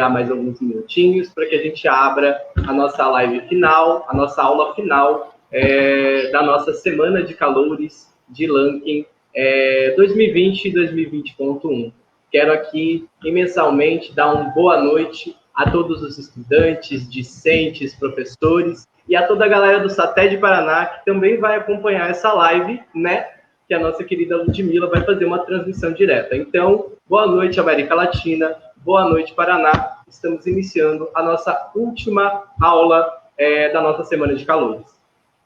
esperar mais alguns minutinhos para que a gente abra a nossa live final, a nossa aula final da nossa Semana de Calouros de Lanken 2020 e 2020.1. Quero aqui imensamente dar uma boa noite a todos os estudantes, discentes, professores e a toda a galera do SATED Paraná que também vai acompanhar essa live, né? Que a nossa querida Ludmila vai fazer uma transmissão direta. Então, boa noite, América Latina, boa noite, Paraná. Estamos iniciando a nossa última aula da nossa Semana de Calouros.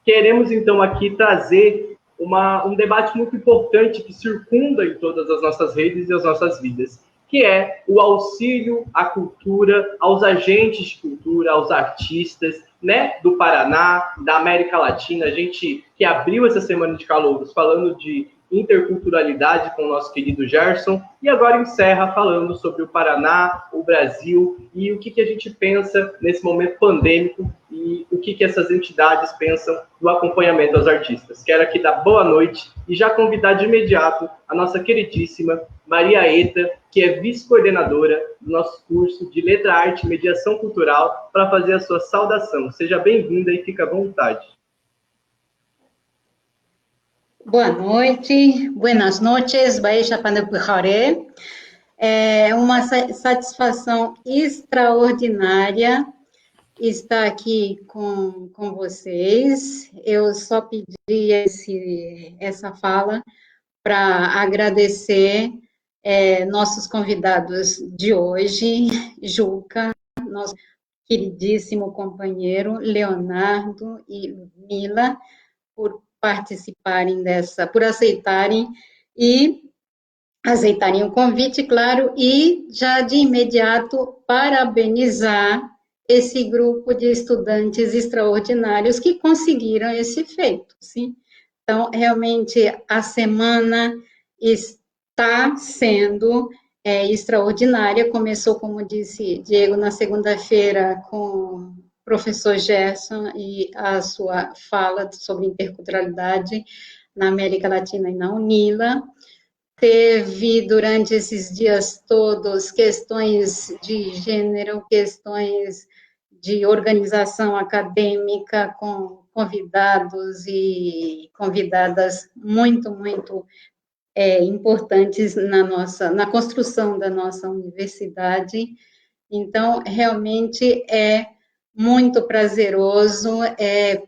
Queremos, então, aqui trazer um debate muito importante que circunda em todas as nossas redes e as nossas vidas, que é o auxílio à cultura, aos agentes de cultura, aos artistas, né, do Paraná, da América Latina. A gente que abriu essa Semana de Calouros falando de interculturalidade com o nosso querido Gerson, e agora encerra falando sobre o Paraná, o Brasil, e o que a gente pensa nesse momento pandêmico, e o que essas entidades pensam do acompanhamento aos artistas. Quero aqui dar boa noite e já convidar de imediato a nossa queridíssima Maria Eta, que é vice-coordenadora do nosso curso de Letra, Arte e Mediação Cultural, para fazer a sua saudação. Seja bem-vinda e fique à vontade. Boa noite, buenas noches, Baisha Pandapujaré. É uma satisfação extraordinária estar aqui com vocês. Eu só pedi essa fala para agradecer nossos convidados de hoje, Juca, nosso queridíssimo companheiro, Leonardo e Mila, por participarem por aceitarem o convite, claro, e já de imediato parabenizar esse grupo de estudantes extraordinários que conseguiram esse feito, sim? Então, realmente, a semana está sendo extraordinária. Começou, como disse Diego, na segunda-feira com professor Gerson e a sua fala sobre interculturalidade na América Latina e na UNILA. Teve, durante esses dias todos, questões de gênero, questões de organização acadêmica, com convidados e convidadas muito, muito importantes na construção da nossa universidade. Então, realmente muito prazeroso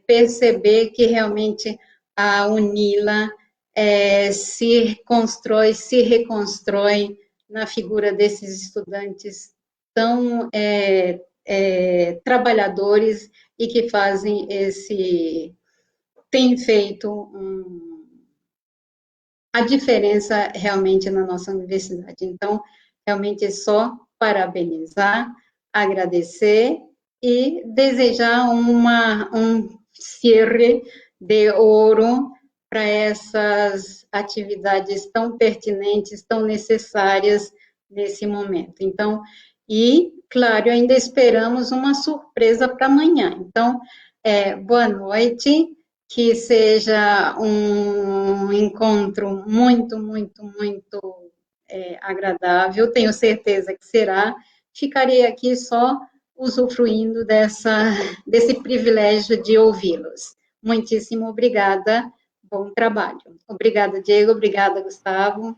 perceber que realmente a UNILA se constrói, se reconstrói na figura desses estudantes tão trabalhadores e que têm feito a diferença realmente na nossa universidade. Então, realmente é só parabenizar, agradecer e desejar um cierre de ouro para essas atividades tão pertinentes, tão necessárias nesse momento. Então, e, claro, ainda esperamos uma surpresa para amanhã. Então, boa noite, que seja um encontro muito, muito, muito agradável, tenho certeza que será. Ficarei aqui só usufruindo desse privilégio de ouvi-los. Muitíssimo obrigada, bom trabalho. Obrigada, Diego, obrigada, Gustavo.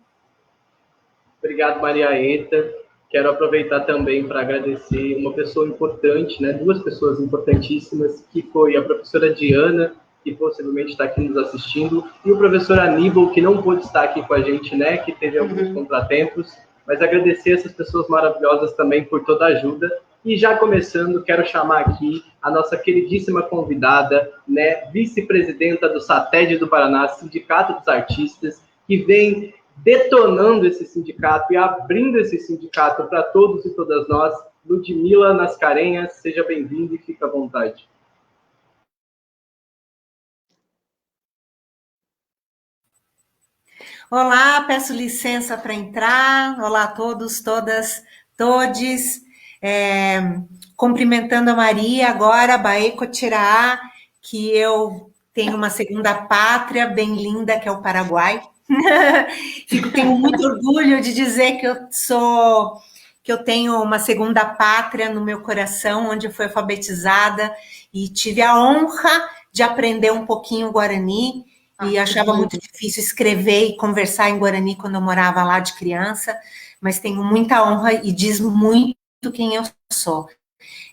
Obrigado, Maria Eta. Quero aproveitar também para agradecer uma pessoa importante, né, duas pessoas importantíssimas, que foi a professora Diana, que possivelmente está aqui nos assistindo, e o professor Aníbal, que não pôde estar aqui com a gente, né, que teve alguns contratempos, mas agradecer essas pessoas maravilhosas também por toda a ajuda. E já começando, quero chamar aqui a nossa queridíssima convidada, né, vice-presidenta do SATED do Paraná, Sindicato dos Artistas, que vem detonando esse sindicato e abrindo esse sindicato para todos e todas nós. Ludmila Nascarenhas, seja bem-vinda e fique à vontade. Olá, peço licença para entrar. Olá a todos, todas, todes. Cumprimentando a Maria agora, Bae Cotirá, que eu tenho uma segunda pátria bem linda, que é o Paraguai. Tenho muito orgulho de dizer que eu sou que eu tenho uma segunda pátria no meu coração, onde eu fui alfabetizada e tive a honra de aprender um pouquinho Guarani, e achava muito difícil escrever e conversar em Guarani quando eu morava lá de criança, mas tenho muita honra e diz muito quem eu sou.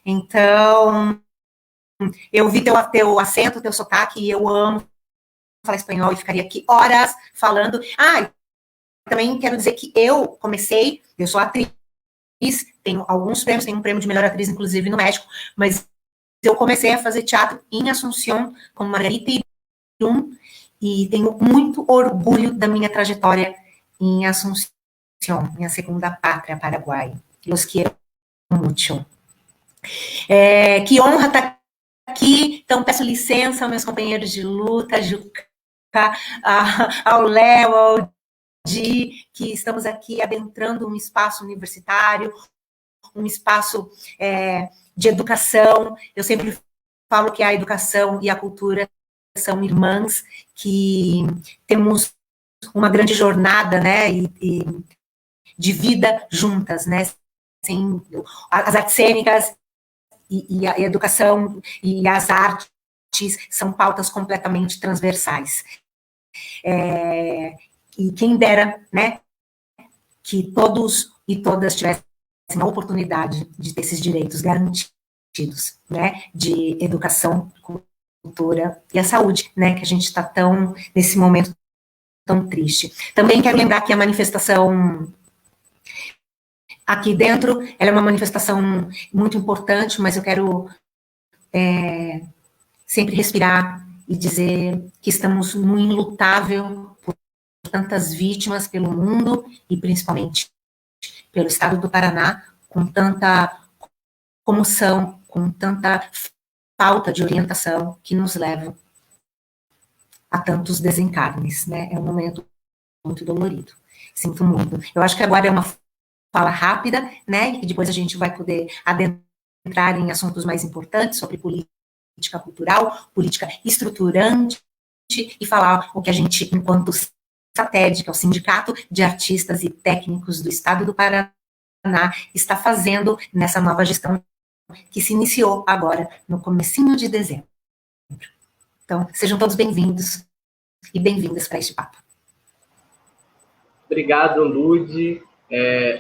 Então, eu vi teu acento, teu sotaque, e eu amo falar espanhol e ficaria aqui horas falando. Também quero dizer que eu sou atriz, tenho alguns prêmios, tenho um prêmio de melhor atriz, inclusive, no México, mas eu comecei a fazer teatro em Assunción, com Margarita Irum, e tenho muito orgulho da minha trajetória em Assunción, minha segunda pátria, Paraguai. Los quiero mucho. Que honra estar aqui, então peço licença aos meus companheiros de luta, Juca, ao Léo, ao Di, que estamos aqui adentrando um espaço universitário, um espaço de educação. Eu sempre falo que a educação e a cultura são irmãs, que temos uma grande jornada, né, e de vida juntas, né, assim, as artes cênicas e a educação e as artes são pautas completamente transversais. E quem dera, né, que todos e todas tivessem a oportunidade de ter esses direitos garantidos, né, de educação, cultura e a saúde, né, que a gente está nesse momento tão triste. Também quero lembrar que a manifestação aqui dentro, ela é uma manifestação muito importante, mas eu quero sempre respirar e dizer que estamos no enlutável por tantas vítimas pelo mundo e principalmente pelo estado do Paraná, com tanta comoção, com tanta falta de orientação que nos leva a tantos desencarnes, né? É um momento muito dolorido. Sinto muito. Eu acho que agora é uma fala rápida, né? E que depois a gente vai poder adentrar em assuntos mais importantes sobre política cultural, política estruturante, e falar o que a gente, enquanto SATED, que é o Sindicato de Artistas e Técnicos do Estado do Paraná, está fazendo nessa nova gestão que se iniciou agora, no comecinho de dezembro. Então, sejam todos bem-vindos e bem-vindas para este papo. Obrigado, Lud.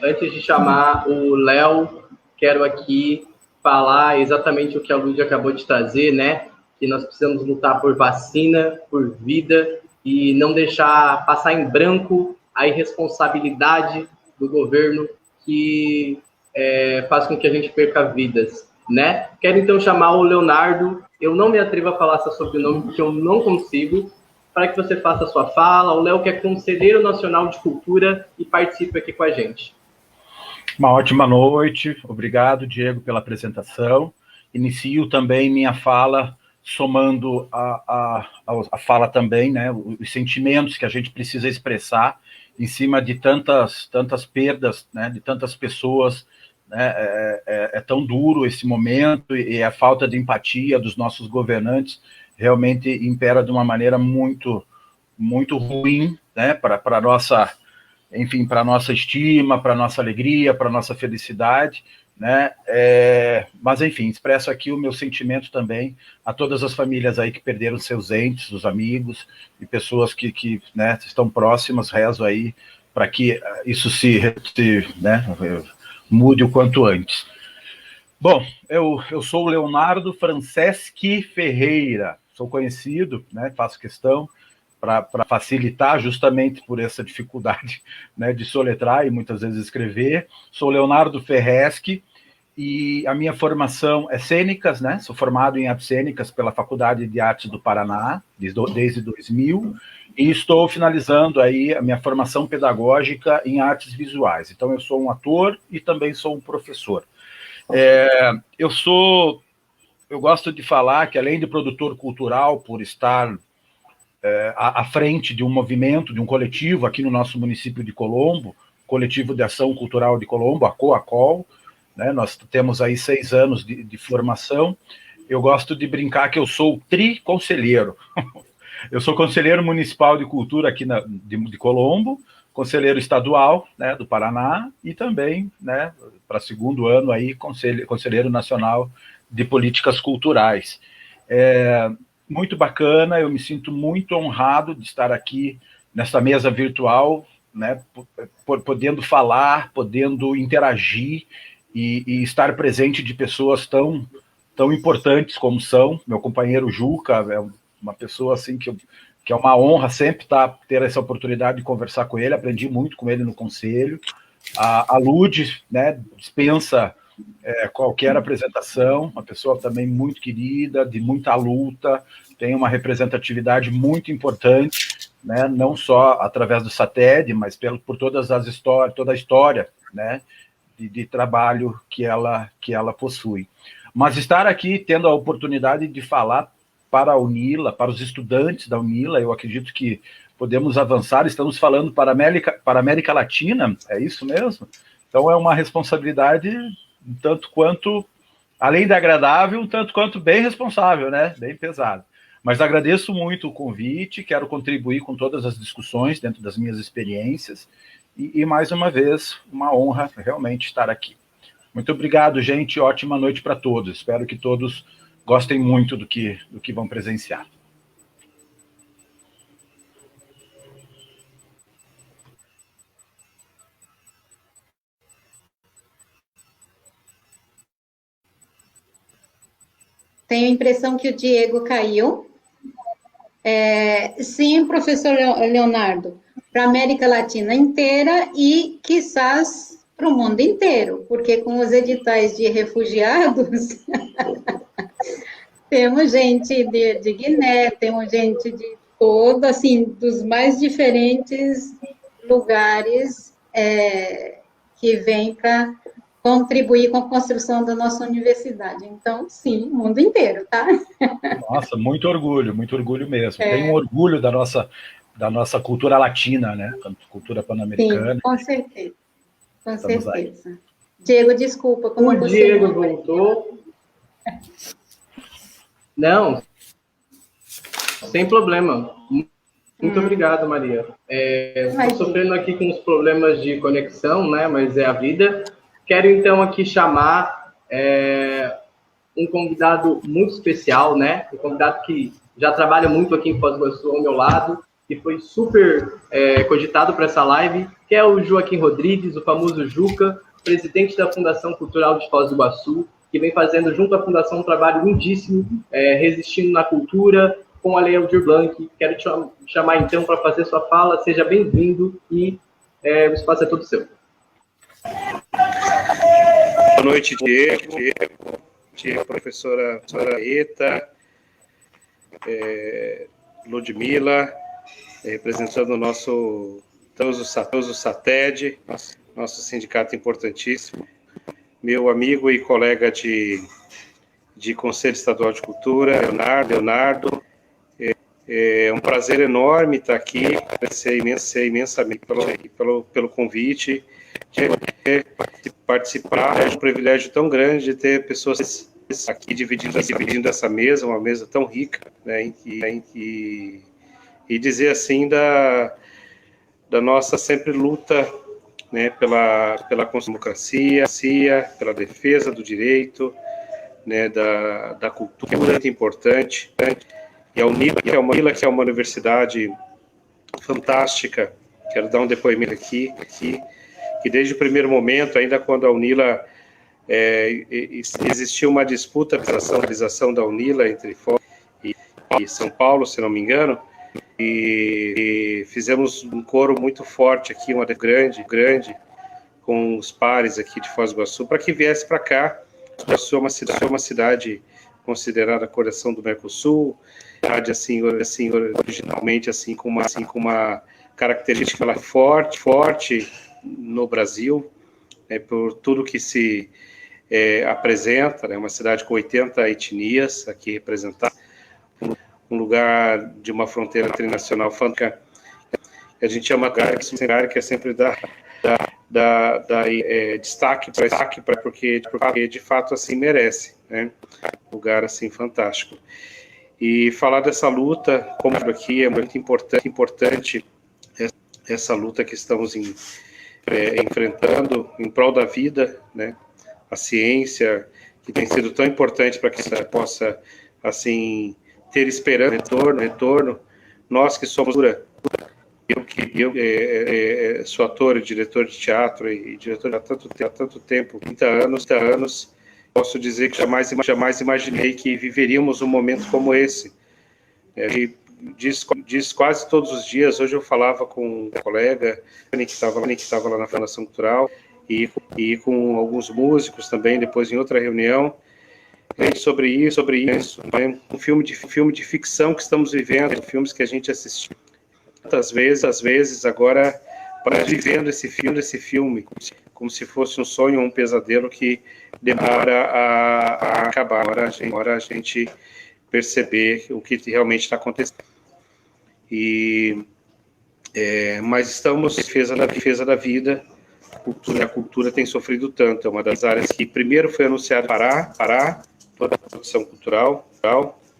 Antes de chamar o Léo, quero aqui falar exatamente o que a Lud acabou de trazer, né? Que nós precisamos lutar por vacina, por vida, e não deixar passar em branco a irresponsabilidade do governo que faz com que a gente perca vidas, né? Quero então chamar o Leonardo. Eu não me atrevo a falar seu sobrenome porque eu não consigo, para que você faça a sua fala. O Léo, que é Conselheiro Nacional de Cultura e participa aqui com a gente. Uma ótima noite. Obrigado, Diego, pela apresentação. Inicio também minha fala somando a fala também, né, os sentimentos que a gente precisa expressar em cima de tantas perdas, né, de tantas pessoas, né, é tão duro esse momento, e a falta de empatia dos nossos governantes realmente impera de uma maneira muito, muito ruim, né, para nossa, enfim, para nossa estima, para nossa alegria, para nossa felicidade, né? Mas, enfim, expresso aqui o meu sentimento também a todas as famílias aí que perderam seus entes, os amigos e pessoas que né, estão próximas. Rezo aí para que isso né, mude o quanto antes. Bom, eu sou o Leonardo Franceschi Ferreira, sou conhecido, né, faço questão para facilitar justamente por essa dificuldade, né, de soletrar e muitas vezes escrever. Sou Leonardo Ferreschi e a minha formação é cênicas, né? Sou formado em artes cênicas pela Faculdade de Artes do Paraná desde 2000 e estou finalizando aí a minha formação pedagógica em artes visuais. Então eu sou um ator e também sou um professor. Eu gosto de falar que, além de produtor cultural, por estar à frente de um movimento, de um coletivo aqui no nosso município de Colombo, Coletivo de Ação Cultural de Colombo, a COACOL, né? Nós temos aí 6 anos de formação. Eu gosto de brincar que eu sou triconselheiro. Eu sou conselheiro municipal de cultura aqui de Colombo, conselheiro estadual, né, do Paraná, e também, né, para segundo ano aí, conselheiro nacional de políticas culturais. Muito bacana, eu me sinto muito honrado de estar aqui nessa mesa virtual, né, podendo falar, podendo interagir e estar presente de pessoas tão importantes como são. Meu companheiro Juca é uma pessoa assim que é uma honra sempre ter essa oportunidade de conversar com ele, aprendi muito com ele no conselho. A Lud, né, dispensa qualquer apresentação, uma pessoa também muito querida, de muita luta, tem uma representatividade muito importante, né, não só através do SATED, mas por toda a história, né, de trabalho que ela possui. Mas estar aqui tendo a oportunidade de falar para a UNILA, para os estudantes da UNILA, eu acredito que podemos avançar, estamos falando para a América Latina, é isso mesmo? Então é uma responsabilidade um tanto quanto, além de agradável, um tanto quanto bem responsável, né? Bem pesado. Mas agradeço muito o convite, quero contribuir com todas as discussões dentro das minhas experiências, e mais uma vez, uma honra realmente estar aqui. Muito obrigado, gente, ótima noite para todos. Espero que todos gostem muito do que vão presenciar. Tenho a impressão que o Diego caiu. Sim, professor Leonardo, para a América Latina inteira e, quizás, para o mundo inteiro, porque com os editais de refugiados, temos gente de Guiné, temos gente de todo, assim, dos mais diferentes lugares que vêm para contribuir com a construção da nossa universidade. Então, sim, o mundo inteiro, tá? Nossa, muito orgulho mesmo. Tenho um orgulho da nossa cultura latina, né? Cultura pan-americana. Sim, com certeza. Com certeza. Aí. Diego, desculpa. Como o Diego voltou. Não, sem problema. Muito obrigado, Maria. Estou sofrendo aqui com os problemas de conexão, né? Mas é a vida. Quero, então, aqui chamar um convidado muito especial, né? Um convidado que já trabalha muito aqui em Foz do Iguaçu ao meu lado, que foi super cogitado para essa live, que é o Joaquim Rodrigues, o famoso Juca, presidente da Fundação Cultural de Foz do Iguaçu, que vem fazendo junto à Fundação um trabalho lindíssimo, resistindo na cultura, com a Lei Aldir Blanc. Quero te chamar, então, para fazer sua fala. Seja bem-vindo e o espaço é todo seu. Boa noite, Diego, professora Eta, Ludmila, representando o nosso SATED, nosso sindicato importantíssimo, meu amigo e colega de Conselho Estadual de Cultura, Leonardo. É um prazer enorme estar aqui, agradecer imensamente pelo convite, de participar. É um privilégio tão grande de ter pessoas aqui dividindo essa mesa, uma mesa tão rica, né, e dizer assim da nossa sempre luta, né, pela democracia, pela defesa do direito, né, da cultura, muito importante. E a UNILA, que é uma universidade fantástica, quero dar um depoimento aqui, que desde o primeiro momento, ainda quando a UNILA existia uma disputa pela realização da UNILA entre Foz e São Paulo, se não me engano, e fizemos um coro muito forte aqui, uma grande, com os pares aqui de Foz do Iguaçu, para que viesse para cá. Foz do Iguaçu é uma cidade considerada coração do Mercosul, assim, originalmente assim com uma característica forte no Brasil, por tudo que se apresenta, né, uma cidade com 80 etnias aqui representadas, um lugar de uma fronteira internacional fantástica. A gente chama de lugar que é sempre dar destaque porque de fato assim merece, né? Lugar assim fantástico. E falar dessa luta, como aqui, é muito importante essa luta que estamos enfrentando em prol da vida, né? A ciência, que tem sido tão importante para que você possa, assim, ter esperança, retorno. Nós que somos eu sou ator e diretor de teatro e diretor há tanto tempo, 30 anos, posso dizer que jamais imaginei que viveríamos um momento como esse. Diz quase todos os dias. Hoje eu falava com um colega que estava lá na Fundação Cultural e com alguns músicos também, depois em outra reunião, sobre isso, um filme de ficção que estamos vivendo, filmes que a gente assistiu tantas vezes, agora vivendo esse filme como se fosse um sonho ou um pesadelo que demora a acabar. Agora a gente perceber o que realmente está acontecendo. Mas estamos em defesa da vida. A cultura tem sofrido tanto. É uma das áreas que primeiro foi anunciado parar toda a produção cultural,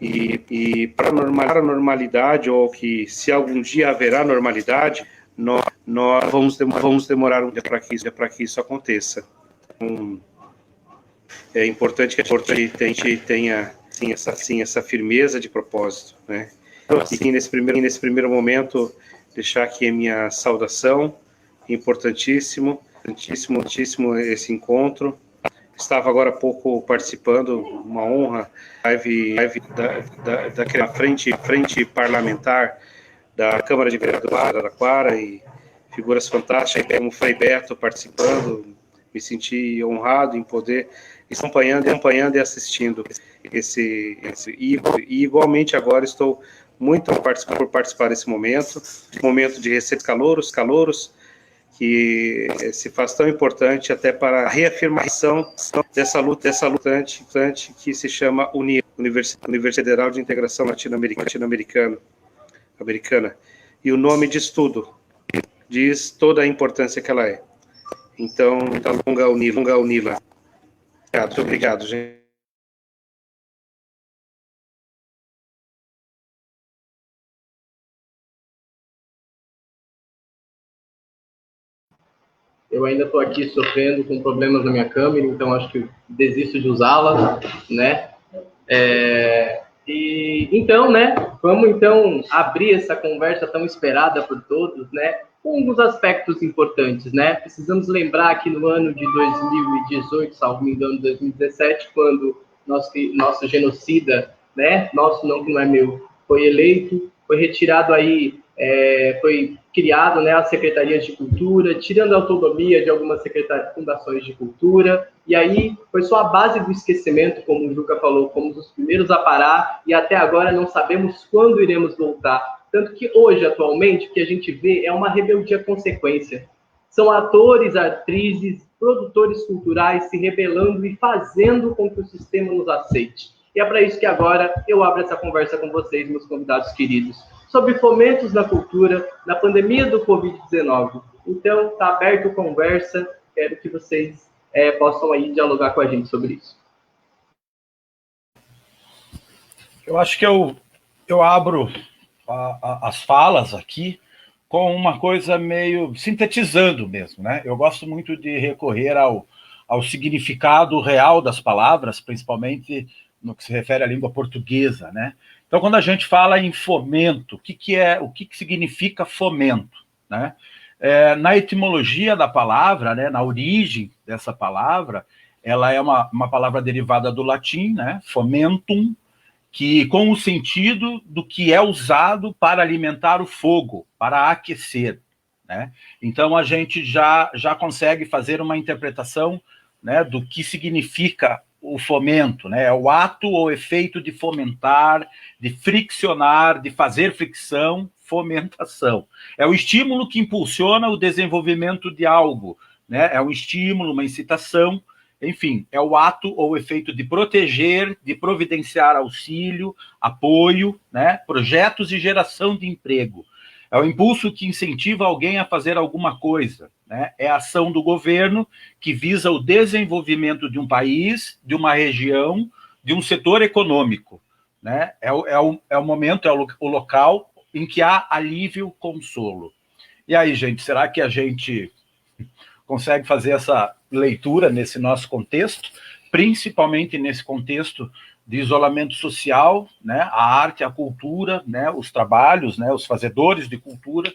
e para a normalidade, ou que se algum dia haverá normalidade, nós vamos demorar um dia para que isso aconteça. Então, é importante que a gente tenha essa firmeza de propósito, né? E nesse primeiro momento, deixar aqui a minha saudação, importantíssimo esse encontro. Estava agora há pouco participando, uma honra, live daquela frente parlamentar da Câmara de Vereadores de Araraquara, e figuras fantásticas como Frei Beto participando. Me senti honrado em poder estar acompanhando e assistindo e igualmente agora estou muito por participar desse momento de receber calouros, que se faz tão importante até para a reafirmação dessa luta que se chama Universidade Federal de Integração Latino-Americana. E o nome diz tudo, diz toda a importância que ela é. Então, longa unila. Obrigado, gente. Eu ainda estou aqui sofrendo com problemas na minha câmera, então acho que desisto de usá-la, né? Então, né? Vamos então abrir essa conversa tão esperada por todos, né? Com alguns aspectos importantes, né? Precisamos lembrar que no ano de 2018, salvo me engano, 2017, quando nosso genocida, né? Nosso não, que não é meu, foi eleito, foi retirado aí, foi criado, né, as secretarias de cultura, tirando a autonomia de algumas fundações de cultura, e aí foi só a base do esquecimento, como o Juca falou, fomos os primeiros a parar, e até agora não sabemos quando iremos voltar. Tanto que hoje, atualmente, o que a gente vê é uma rebeldia consequência. São atores, atrizes, produtores culturais se rebelando e fazendo com que o sistema nos aceite. E é para isso que agora eu abro essa conversa com vocês, meus convidados queridos, sobre fomentos na cultura, na pandemia do Covid-19. Então, está aberto a conversa, quero que vocês possam aí dialogar com a gente sobre isso. Eu acho que eu abro as falas aqui com uma coisa meio sintetizando mesmo, né? Eu gosto muito de recorrer ao significado real das palavras, principalmente no que se refere à língua portuguesa, né? Então, quando a gente fala em fomento, o que significa fomento, né? Na etimologia da palavra, né, na origem dessa palavra, ela é uma palavra derivada do latim, né, fomentum, que com o sentido do que é usado para alimentar o fogo, para aquecer, né? Então, a gente já consegue fazer uma interpretação, né, do que significa o fomento, né? É o ato ou efeito de fomentar, de friccionar, de fazer fricção, fomentação. É o estímulo que impulsiona o desenvolvimento de algo, né? É um estímulo, uma incitação, enfim, é o ato ou efeito de proteger, de providenciar auxílio, apoio, né? Projetos e geração de emprego. É o impulso que incentiva alguém a fazer alguma coisa, né? É a ação do governo que visa o desenvolvimento de um país, de uma região, de um setor econômico, né? É o momento, é o local em que há alívio, consolo. E aí, gente, será que a gente consegue fazer essa leitura nesse nosso contexto, principalmente nesse contexto de isolamento social, né? A arte, a cultura, né? Os trabalhos, né? Os fazedores de cultura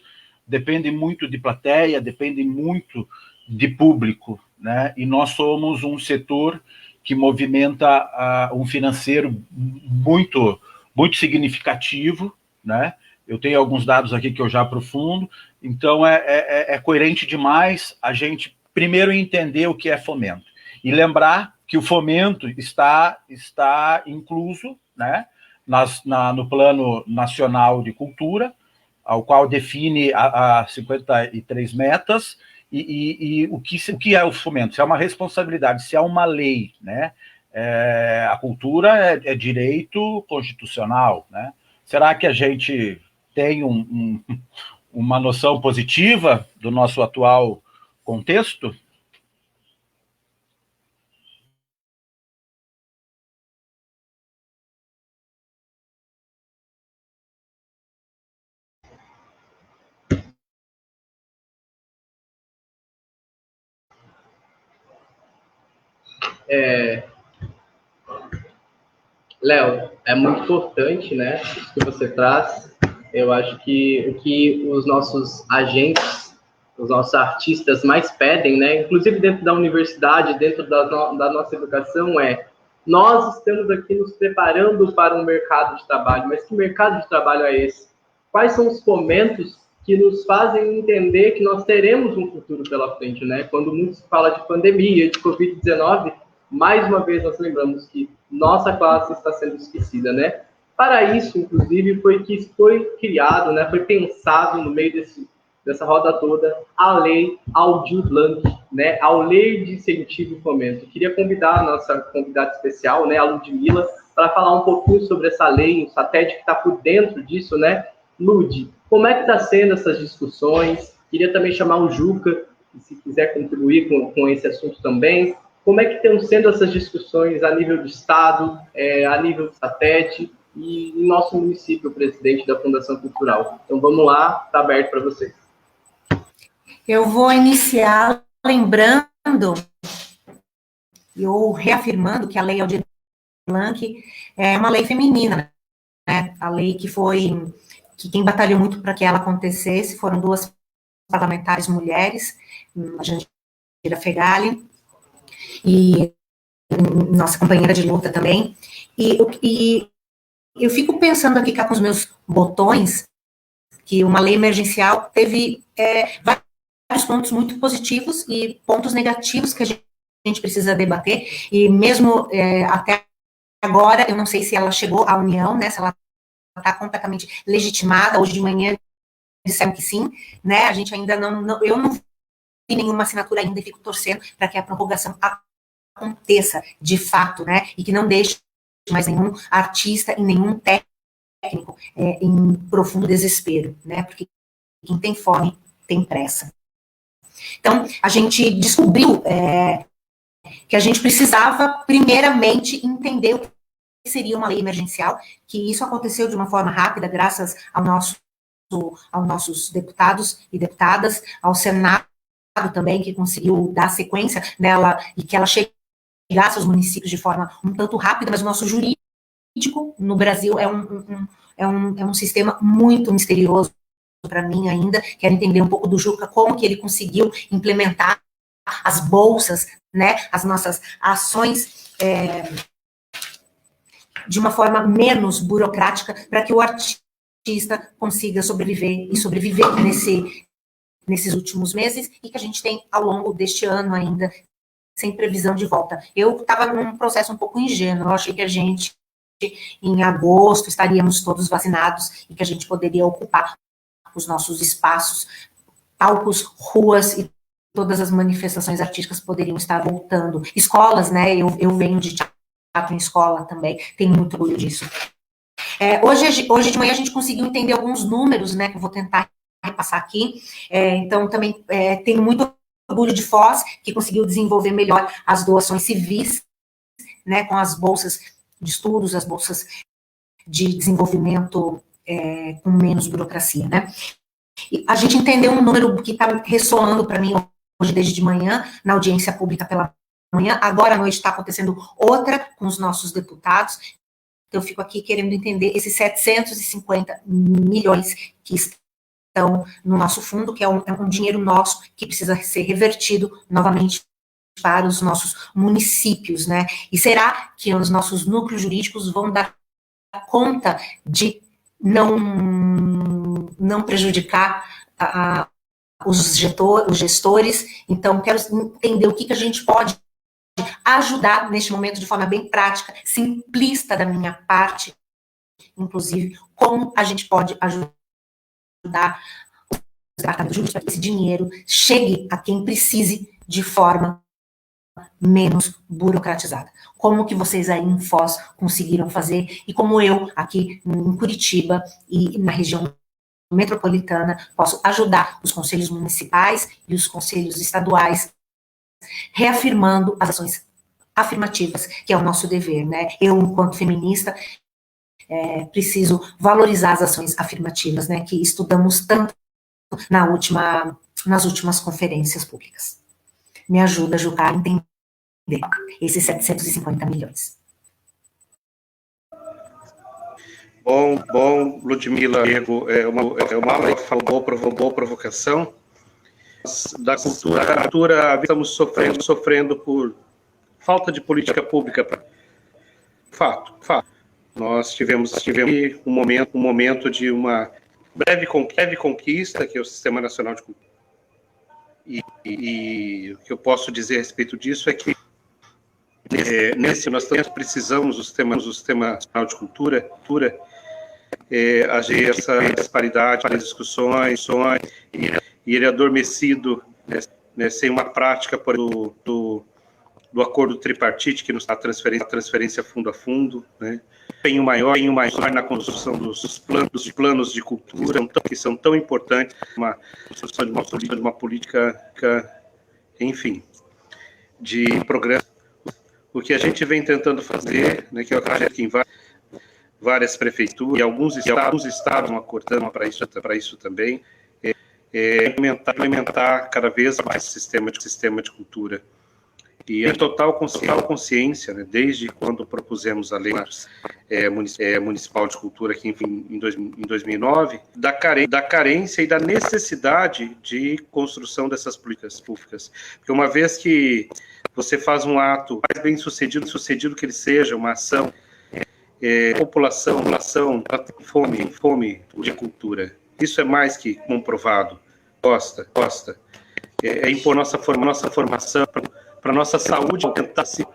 dependem muito de plateia, dependem muito de público, né? E nós somos um setor que movimenta um financeiro muito, muito significativo, né? Eu tenho alguns dados aqui que eu já aprofundo, então é coerente demais a gente primeiro entender o que é fomento e lembrar que o fomento está incluso, né, no Plano Nacional de Cultura, ao qual define as 53 metas, e o que é o fomento? Se é uma responsabilidade, se é uma lei, né? A cultura é direito constitucional, né? Será que a gente tem uma noção positiva do nosso atual contexto? Léo, é muito importante, né, isso que você traz. Eu acho que o que os nossos agentes, os nossos artistas mais pedem, né, inclusive dentro da universidade, dentro da nossa educação, nós estamos aqui nos preparando para um mercado de trabalho, mas que mercado de trabalho é esse? Quais são os fomentos que nos fazem entender que nós teremos um futuro pela frente, né? Quando muito se fala de pandemia, de Covid-19, mais uma vez nós lembramos que nossa classe está sendo esquecida, né? Para isso, inclusive, foi criado, né? Foi pensado no meio dessa roda toda a Lei Aldir Blanc, né? A Lei de Incentivo e Fomento. Eu queria convidar a nossa convidada especial, né? A Ludmila, para falar um pouquinho sobre essa lei, o SATED que está por dentro disso, né? Lud, como é que está sendo essas discussões? Queria também chamar o Juca, se quiser contribuir com esse assunto também. Como é que estão sendo essas discussões a nível de Estado, a nível do SATED e em nosso município, o presidente da Fundação Cultural? Então, vamos lá, está aberto para vocês. Eu vou iniciar lembrando ou reafirmando que a Lei Aldir Blanc é uma lei feminina, né? A lei que quem batalhou muito para que ela acontecesse foram duas parlamentares mulheres, a Jandira Fegali e nossa companheira de luta também, e eu fico pensando aqui cá com os meus botões, que uma lei emergencial teve vários pontos muito positivos e pontos negativos que a gente precisa debater, e mesmo até agora, eu não sei se ela chegou à União, né, se ela está completamente legitimada. Hoje de manhã disseram que sim, né, a gente ainda eu não vi nenhuma assinatura ainda e fico torcendo para que a prorrogação aconteça de fato, né, e que não deixe mais nenhum artista e nenhum técnico em profundo desespero, né, porque quem tem fome tem pressa. Então, a gente descobriu que a gente precisava, primeiramente, entender o que seria uma lei emergencial, que isso aconteceu de uma forma rápida, graças aos nossos deputados e deputadas, ao Senado também, que conseguiu dar sequência nela e que ela chegasse aos municípios de forma um tanto rápida, mas o nosso jurídico no Brasil é um sistema muito misterioso para mim ainda. Quero entender um pouco do Juca, como que ele conseguiu implementar as bolsas, né, as nossas ações de uma forma menos burocrática, para que o artista consiga sobreviver nesses últimos meses, e que a gente tem ao longo deste ano ainda, sem previsão de volta. Eu estava num processo um pouco ingênuo, eu achei que a gente, em agosto, estaríamos todos vacinados e que a gente poderia ocupar os nossos espaços, palcos, ruas e todas as manifestações artísticas poderiam estar voltando. Escolas, né, eu venho de teatro em escola também, tenho muito orgulho disso. Hoje de manhã a gente conseguiu entender alguns números, né, que eu vou tentar repassar aqui. Então, também tenho muito orgulho de Foz, que conseguiu desenvolver melhor as doações civis, né, com as bolsas de estudos, as bolsas de desenvolvimento com menos burocracia, né. E a gente entendeu um número que está ressoando para mim hoje desde de manhã, na audiência pública pela manhã, agora à noite está acontecendo outra com os nossos deputados. Então, eu fico aqui querendo entender esses 750 milhões que estão no nosso fundo, que é um dinheiro nosso que precisa ser revertido novamente para os nossos municípios, né? E será que os nossos núcleos jurídicos vão dar conta de não prejudicar os gestores? Então, quero entender o que a gente pode ajudar neste momento de forma bem prática, simplista da minha parte, inclusive, como a gente pode ajudar os departamentos jurídicos para que esse dinheiro chegue a quem precise de forma menos burocratizada. Como que vocês aí em Foz conseguiram fazer e como eu aqui em Curitiba e na região metropolitana posso ajudar os conselhos municipais e os conselhos estaduais reafirmando as ações afirmativas, que é o nosso dever, né? Eu, enquanto feminista, preciso valorizar as ações afirmativas, né? Que estudamos tanto nas últimas conferências públicas. Me ajuda, Juca, a entender esses 750 milhões. Bom, Ludmila, Diego, boa provocação. Da cultura, estamos sofrendo por falta de política pública. Fato. Nós tivemos um momento de uma breve conquista, que é o Sistema Nacional de Cultura. E o que eu posso dizer a respeito disso é que nós precisamos do Sistema Nacional de Cultura agir essa disparidade, as discussões, e ele adormecido, né, sem uma prática do acordo tripartite, que nos dá transferência fundo a fundo, né, empenho maior na construção dos planos de cultura, que são tão importantes, uma construção de uma política, enfim, de progresso. O que a gente vem tentando fazer, né, que eu acredito que em várias prefeituras e alguns estados estão acordando para isso também, implementar cada vez mais sistema de cultura. E em total consciência, né, desde quando propusemos a lei municipal de cultura aqui em 2009, da carência e da necessidade de construção dessas políticas públicas. Porque uma vez que você faz um ato mais bem sucedido que ele seja, uma ação, população tem fome de cultura. Isso é mais que comprovado. Gosta. Impor nossa formação para nossa saúde, tentar se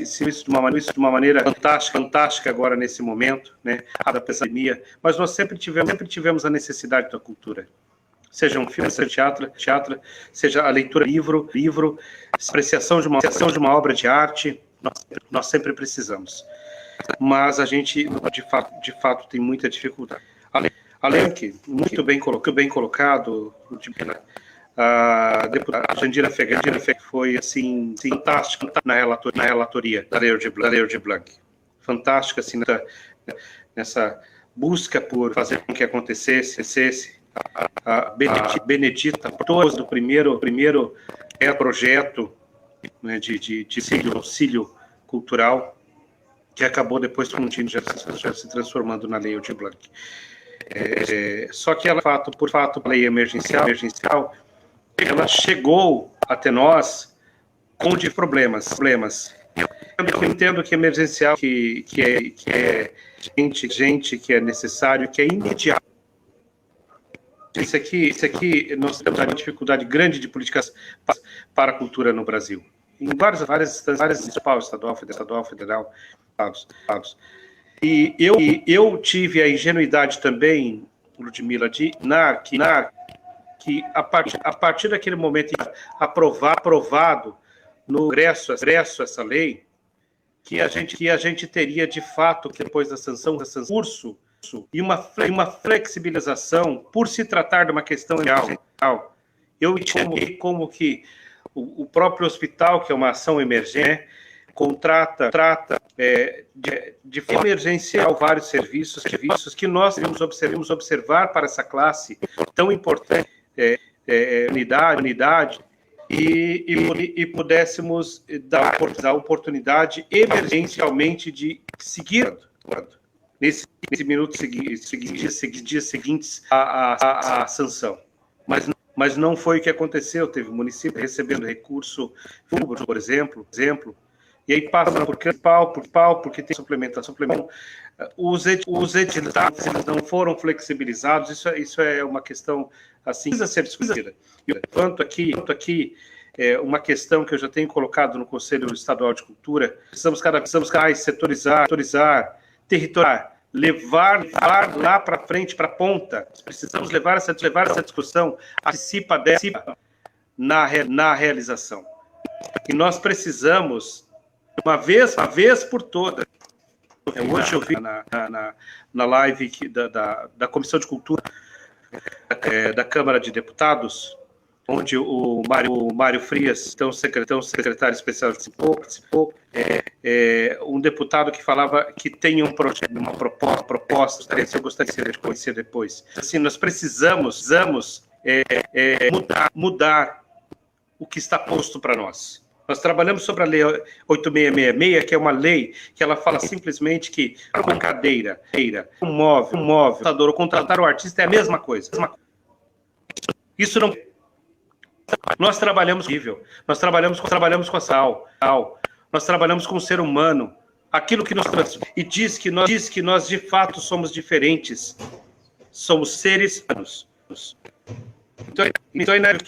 isso de uma maneira fantástica agora nesse momento, né, da pandemia. Mas nós sempre tivemos a necessidade da cultura. Seja um filme, seja teatro, seja a leitura de livro, apreciação de uma obra de arte, nós sempre precisamos. Mas a gente, de fato tem muita dificuldade. Além que, muito bem colocado, a deputada Jandira Fegali foi, assim, fantástica na relatoria da Lei de Blanc. Fantástica, assim, nessa busca por fazer com que acontecesse. A Benedita, todos do primeiro projeto, né, de auxílio cultural, que acabou depois fundindo, já se transformando na Lei de Blanc. Só que ela, por fato, a lei emergencial, ela chegou até nós com problemas. Eu entendo que emergencial, que é gente que é necessário, que é imediato. Isso aqui nós temos uma dificuldade grande de políticas para a cultura no Brasil. Em várias instâncias, estadual, federal, estados. E eu tive a ingenuidade também, Ludmila, de que a partir daquele momento aprovado no Congresso essa lei, que a gente teria de fato, depois da sanção, curso e uma flexibilização por se tratar de uma questão real. Eu entendi como que o próprio hospital, que é uma ação emergente, contrata de forma emergencial vários serviços que nós devemos observar para essa classe tão importante, unidade, e pudéssemos dar a oportunidade emergencialmente de seguir nesse minuto dias seguintes à sanção. Mas não foi o que aconteceu. Teve município recebendo recurso público, por exemplo, e aí passa por pau, porque tem suplementação. Os editais não foram flexibilizados. Isso é uma questão assim, precisa ser discutida. Quanto aqui uma questão que eu já tenho colocado no Conselho Estadual de Cultura, precisamos cada vez setorizar, territoriar, levar lá para frente, para a ponta. Precisamos levar essa discussão, participa dessa na realização. E nós precisamos, uma vez por todas, hoje eu vi na live da Comissão de Cultura da Câmara de Deputados, onde o Mário Frias, então secretário especial, participou, um deputado que falava que tem um projeto, uma proposta, eu gostaria de conhecer depois. Assim, nós precisamos mudar o que está posto para nós. Nós trabalhamos sobre a Lei 8666, que é uma lei que ela fala simplesmente que uma cadeira, um móvel, ou contratar o artista é a mesma coisa. Isso não... Nós trabalhamos com nível, nós trabalhamos com a sal, nós trabalhamos com o ser humano, aquilo que nos transforma, e diz que nós de fato somos diferentes, somos seres humanos. Então é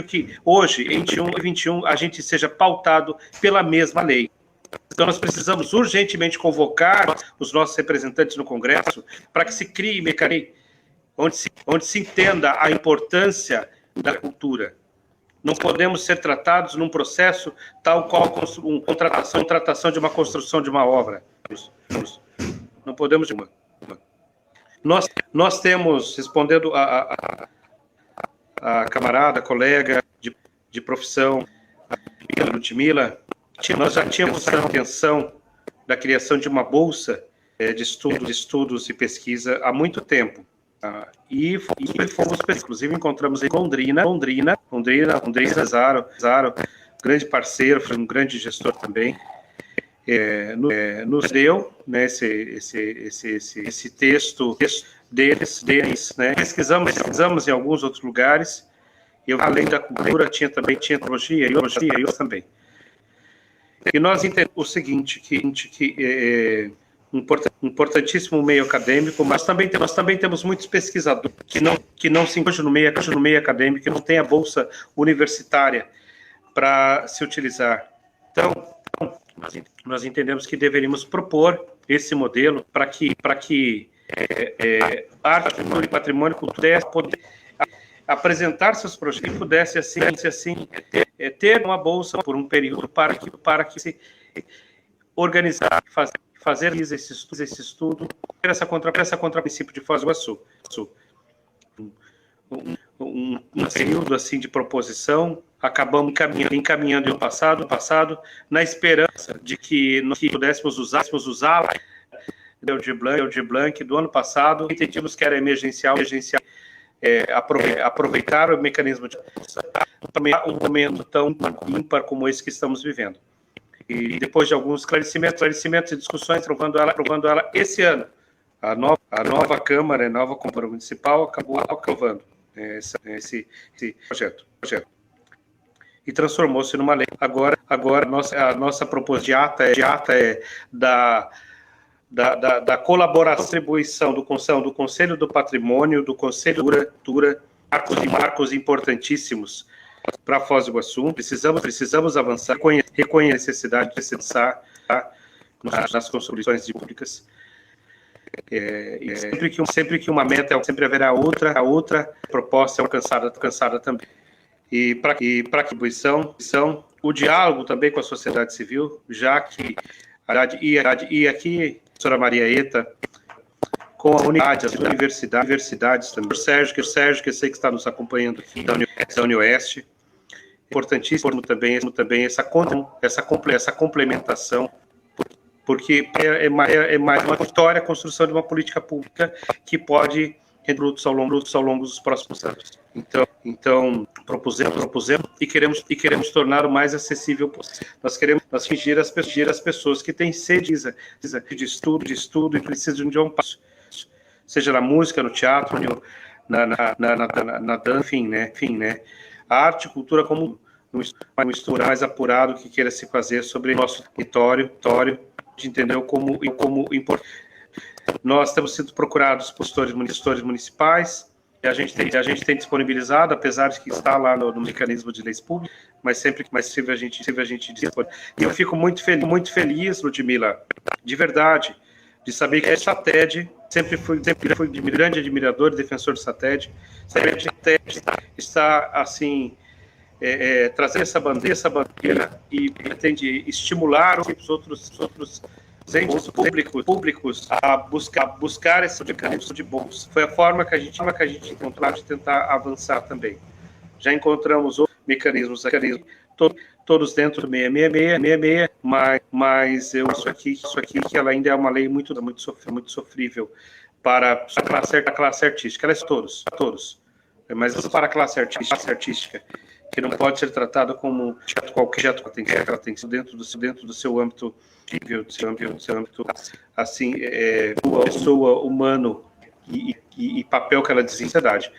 que hoje, em 2021, a gente seja pautado pela mesma lei. Então nós precisamos urgentemente convocar os nossos representantes no Congresso para que se crie mecanismo onde se entenda a importância da cultura. Não podemos ser tratados num processo tal qual contratação de uma construção de uma obra. Não podemos... Nós temos, respondendo a camarada, colega de profissão, Ludmila, nós já tínhamos a intenção da criação de uma bolsa de estudos e pesquisa há muito tempo. E fomos, inclusive, encontramos em Londrina, Zaro, grande parceiro, foi um grande gestor também, nos deu, né, esse texto deles, né, pesquisamos em alguns outros lugares, além da cultura, tinha antropologia e eu também. E nós entendemos o seguinte, que importantíssimo meio acadêmico, mas nós também temos muitos pesquisadores que não se encontram no meio acadêmico, que não tem a bolsa universitária para se utilizar. Então, nós entendemos que deveríamos propor esse modelo para que arte e patrimônio pudesse poder apresentar seus projetos e pudesse assim ter uma bolsa por um período para que se organizar, fazer esse estudo, essa contra o princípio de Foz do Iguaçu. Um período assim de proposição, acabamos encaminhando no passado, na esperança de que nós pudéssemos usá-la de Blanc do ano passado, entendíamos que era emergencial, aproveitar o mecanismo de um momento tão ímpar como esse que estamos vivendo. E depois de alguns esclarecimentos e discussões, aprovando ela esse ano, a nova Câmara, a nova Câmara Municipal acabou aprovando esse projeto. E transformou-se numa lei. Agora a nossa proposta de ata é da colaboração, distribuição do Conselho do Patrimônio, do Conselho da Cultura, marcos importantíssimos para Foz do Iguaçu. Precisamos avançar, reconhecer a necessidade de pensar nas construções públicas. Sempre que uma meta, sempre haverá outra proposta alcançada também. E para a atribuição, o diálogo também com a sociedade civil, já que e aqui, a professora Maria Eta, com a unidade, as universidades também, o Sérgio, que eu sei que está nos acompanhando aqui, da UniOeste, importantíssimo também essa complementação, porque é mais uma vitória a construção de uma política pública que pode ter frutos ao longo dos próximos anos. Então propusemos e queremos tornar o mais acessível possível. Nós queremos atingir as pessoas que têm sede de estudo e precisam de um passo, seja na música, no teatro, na dança, enfim, né? A arte e cultura como um estudo mais apurado que queira se fazer sobre o nosso território, de entender como importante. Nós temos sido procurados por gestores municipais, e a gente tem disponibilizado, apesar de que está lá no mecanismo de leis públicas, mas sempre a gente dispor. E eu fico muito feliz, Ludmila, de verdade, de saber que a SATED, sempre fui grande admirador e defensor do SATED, está assim, trazer essa bandeira e pretende estimular os outros entes públicos a buscar esse mecanismo de bolsa. Foi a forma que a gente encontrou de tentar avançar também. Já encontramos outros mecanismos, todos dentro do 666, mas isso aqui que ela ainda é uma lei muito sofrível para a classe artística. Ela é todos, mas para a classe artística, que não pode ser tratada como qualquer objeto, ela tem que ser dentro do seu âmbito, assim, pessoa, humano e papel que ela diz em sociedade,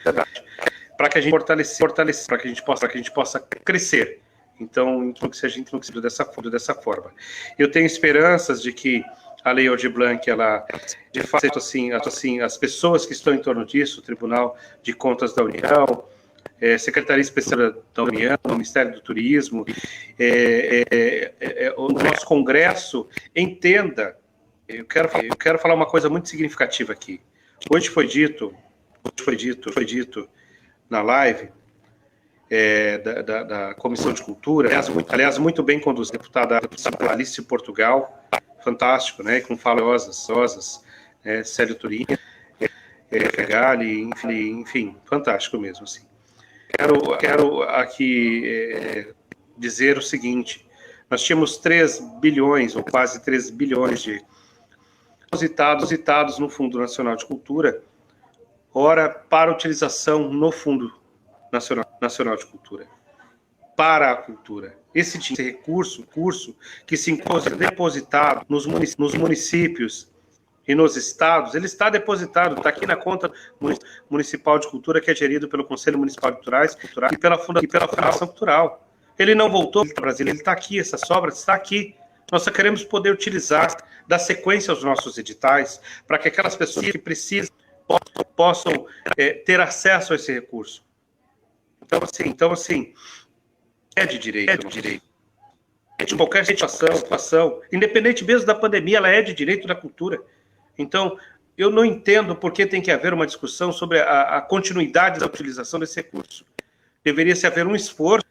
para que a gente fortaleça, para que a gente possa crescer. Então, que a gente não precisa dessa forma. Eu tenho esperanças de que a Lei Aldir Blanc, ela, de fato, assim, as pessoas que estão em torno disso, o Tribunal de Contas da União, Secretaria Especial da União, o Ministério do Turismo, o nosso Congresso entenda. Eu quero falar uma coisa muito significativa aqui. Hoje foi dito na live da Comissão de Cultura, aliás, muito bem conduzida, deputada Alice Portugal, fantástico, né, com falas rosas, Célio Turim, Fegali, enfim, fantástico mesmo, assim. Quero aqui dizer o seguinte: nós tínhamos 3 bilhões, ou quase 3 bilhões de depositados no Fundo Nacional de Cultura, ora para utilização no Fundo Nacional de Cultura, para a cultura. Esse recurso que se encontra depositado nos municípios e nos estados, ele está depositado, está aqui na conta municipal de cultura, que é gerido pelo Conselho Municipal de Culturais e pela Fundação Cultural. Ele não voltou para o Brasil, ele está aqui, essa sobra está aqui. Nós só queremos poder utilizar, dar sequência aos nossos editais, para que aquelas pessoas que precisam possam ter acesso a esse recurso. Então, assim, é de direito. De qualquer situação, independente mesmo da pandemia, ela é de direito da cultura. Então, eu não entendo por que tem que haver uma discussão sobre a continuidade da utilização desse recurso. Deveria-se haver um esforço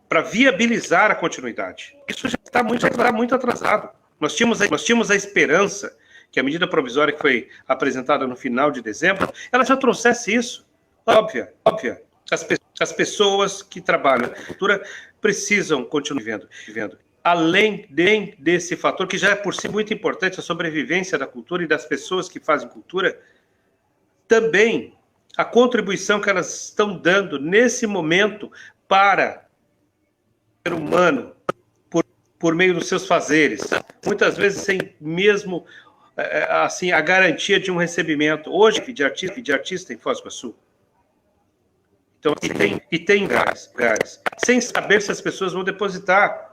para viabilizar a continuidade. Isso já está muito atrasado. Nós tínhamos a esperança que a medida provisória que foi apresentada no final de dezembro, ela já trouxesse isso. Óbvia. As pessoas que trabalham na cultura precisam continuar vivendo. Além desse fator, que já é por si muito importante, a sobrevivência da cultura e das pessoas que fazem cultura, também a contribuição que elas estão dando nesse momento para o ser humano, por meio dos seus fazeres, muitas vezes sem mesmo assim, a garantia de um recebimento. Hoje, de artista em Foz do Iguaçu. Então, tem lugares, sem saber se as pessoas vão depositar.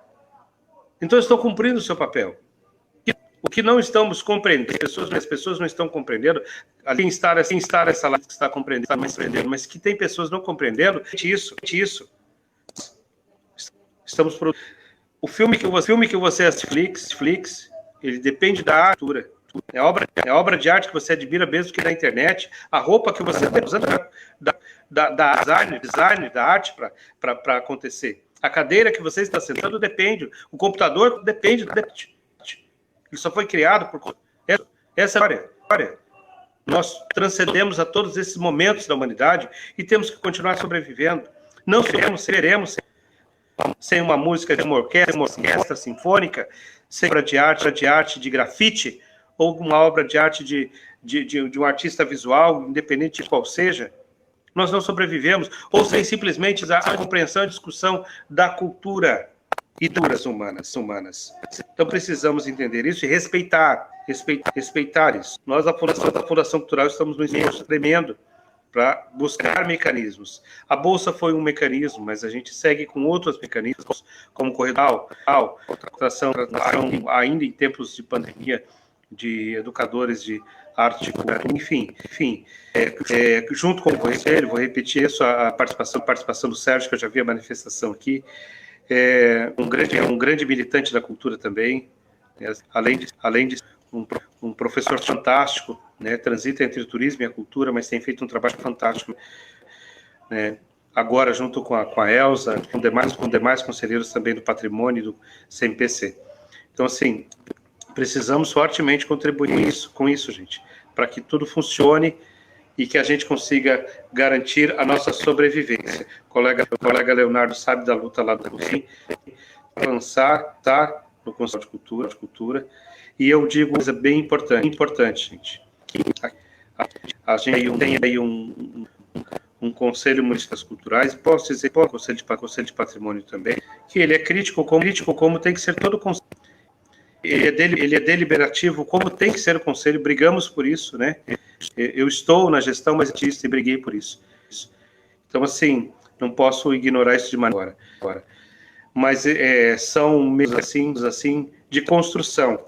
Então, estão cumprindo o seu papel. O que não estamos compreendendo, as pessoas não estão compreendendo, ali estar essa live que está compreendendo, mas que tem pessoas não compreendendo, isso. Estamos o filme que você assiste, Netflix, ele depende da cultura. É obra de arte que você admira mesmo que na internet. A roupa que você está usando design da arte para acontecer. A cadeira que você está sentando depende. O computador depende. Ele só foi criado por... Essa é a história. Nós transcendemos a todos esses momentos da humanidade e temos que continuar sobrevivendo. Não seremos, sem uma música de uma orquestra sinfônica, sem obra de arte de grafite, ou uma obra de arte de um artista visual, independente de qual seja, nós não sobrevivemos, ou sem simplesmente a compreensão e discussão da cultura e das humanas. Então precisamos entender isso e respeitar isso. Nós, da Fundação Cultural, estamos no esforço tremendo para buscar mecanismos. A Bolsa foi um mecanismo, mas a gente segue com outros mecanismos, como corredor, contratação, ainda em tempos de pandemia, de educadores de arte, enfim, junto com o Conselho, vou repetir isso, a participação do Sérgio, que eu já vi a manifestação aqui, um grande militante da cultura também, além de um professor fantástico, né, transita entre o turismo e a cultura, mas tem feito um trabalho fantástico, né, agora junto com a Elza, com demais conselheiros também do patrimônio do CMPC. Então, assim, precisamos fortemente contribuir com isso, gente, para que tudo funcione e que a gente consiga garantir a nossa sobrevivência. O colega Leonardo sabe da luta lá do Sim, lançar, tá, no Conselho de Cultura, e eu digo uma coisa bem importante, gente, que a gente tem aí um Conselho Municipal Culturais, posso dizer, Conselho de Patrimônio também, que ele é crítico como tem que ser todo o Conselho. Ele é deliberativo, como tem que ser o Conselho, brigamos por isso, né? Eu estou na gestão, mas e briguei por isso. Então, assim, não posso ignorar isso de maneira agora. Mas são mesmo assim de construção.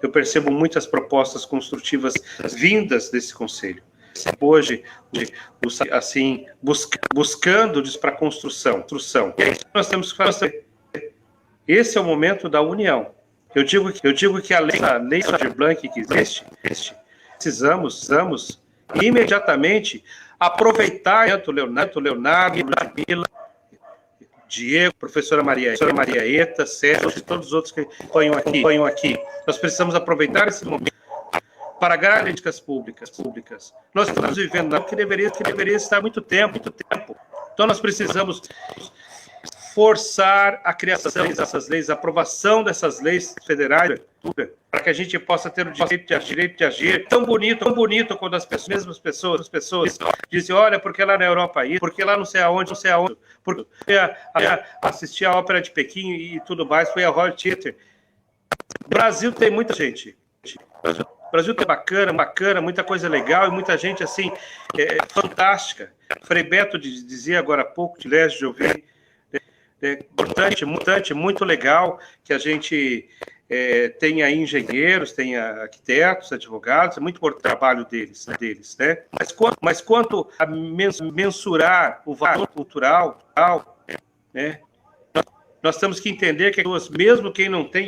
Eu percebo muitas propostas construtivas vindas desse Conselho. Hoje, assim, buscando para construção. E aí nós temos que fazer. Esse é o momento da união. Eu digo que a lei Aldir Blanc que existe, precisamos imediatamente aproveitar o Leonardo, Ludmila, Diego, professora Maria Eta, Sérgio e todos os outros que apoiam aqui. Nós precisamos aproveitar esse momento para políticas públicas. Nós estamos vivendo algo que deveria estar há muito tempo. Então nós precisamos forçar a criação dessas leis, a aprovação dessas leis federais, para que a gente possa ter o direito de agir. Tão bonito quando as mesmas pessoas dizem, olha, porque lá na Europa aí, porque lá não sei aonde, porque assistir a ópera de Pequim e tudo mais, foi a Royal Theatre. O Brasil tem muita gente. O Brasil tem bacana, muita coisa legal e muita gente, assim, fantástica. Frei Beto dizia agora há pouco, de Leste de ouvir, importante, muito legal que a gente tenha engenheiros, tenha arquitetos, advogados, é muito importante o trabalho deles, né? Mas quanto a mensurar o valor cultural, né? Nós temos que entender que mesmo quem não tem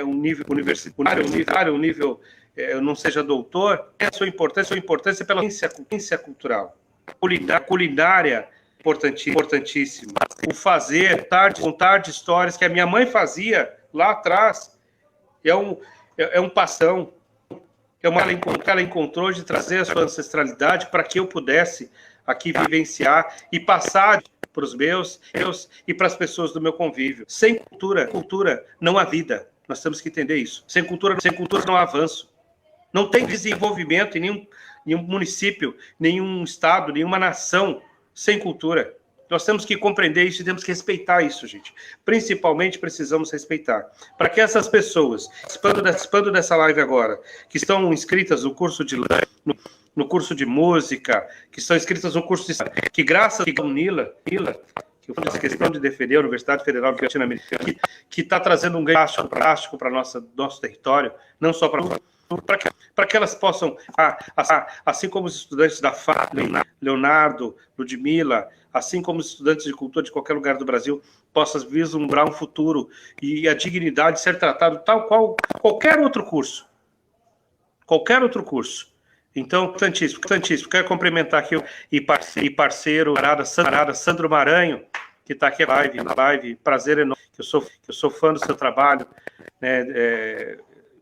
um nível universitário, um nível não seja doutor, a sua importância pela ciência cultural, culinária, importantíssimo. O fazer, contar de histórias que a minha mãe fazia lá atrás, é um passão, é uma que ela encontrou de trazer a sua ancestralidade para que eu pudesse aqui vivenciar e passar para os meus e para as pessoas do meu convívio. Sem cultura não há vida. Nós temos que entender isso. Sem cultura não há avanço. Não tem desenvolvimento em nenhum município, nenhum estado, nenhuma nação sem cultura. Nós temos que compreender isso e temos que respeitar isso, gente. Principalmente precisamos respeitar. Para que essas pessoas, participando dessa live agora, que estão inscritas no curso no curso de música, que estão inscritas no curso de... que graças a Nila, que eu fiz essa questão de defender a Universidade Federal de Latino-Americana, que está trazendo um ganho prático para nosso território, não só para que elas possam, assim como os estudantes da FAP, Leonardo, Ludmila, assim como os estudantes de cultura de qualquer lugar do Brasil, possam vislumbrar um futuro e a dignidade de ser tratado tal qual qualquer outro curso. Então, importantíssimo. Quero cumprimentar aqui e parceiro, camarada Sandro Maranho, que está aqui na live. Prazer enorme, que eu sou fã do seu trabalho, né?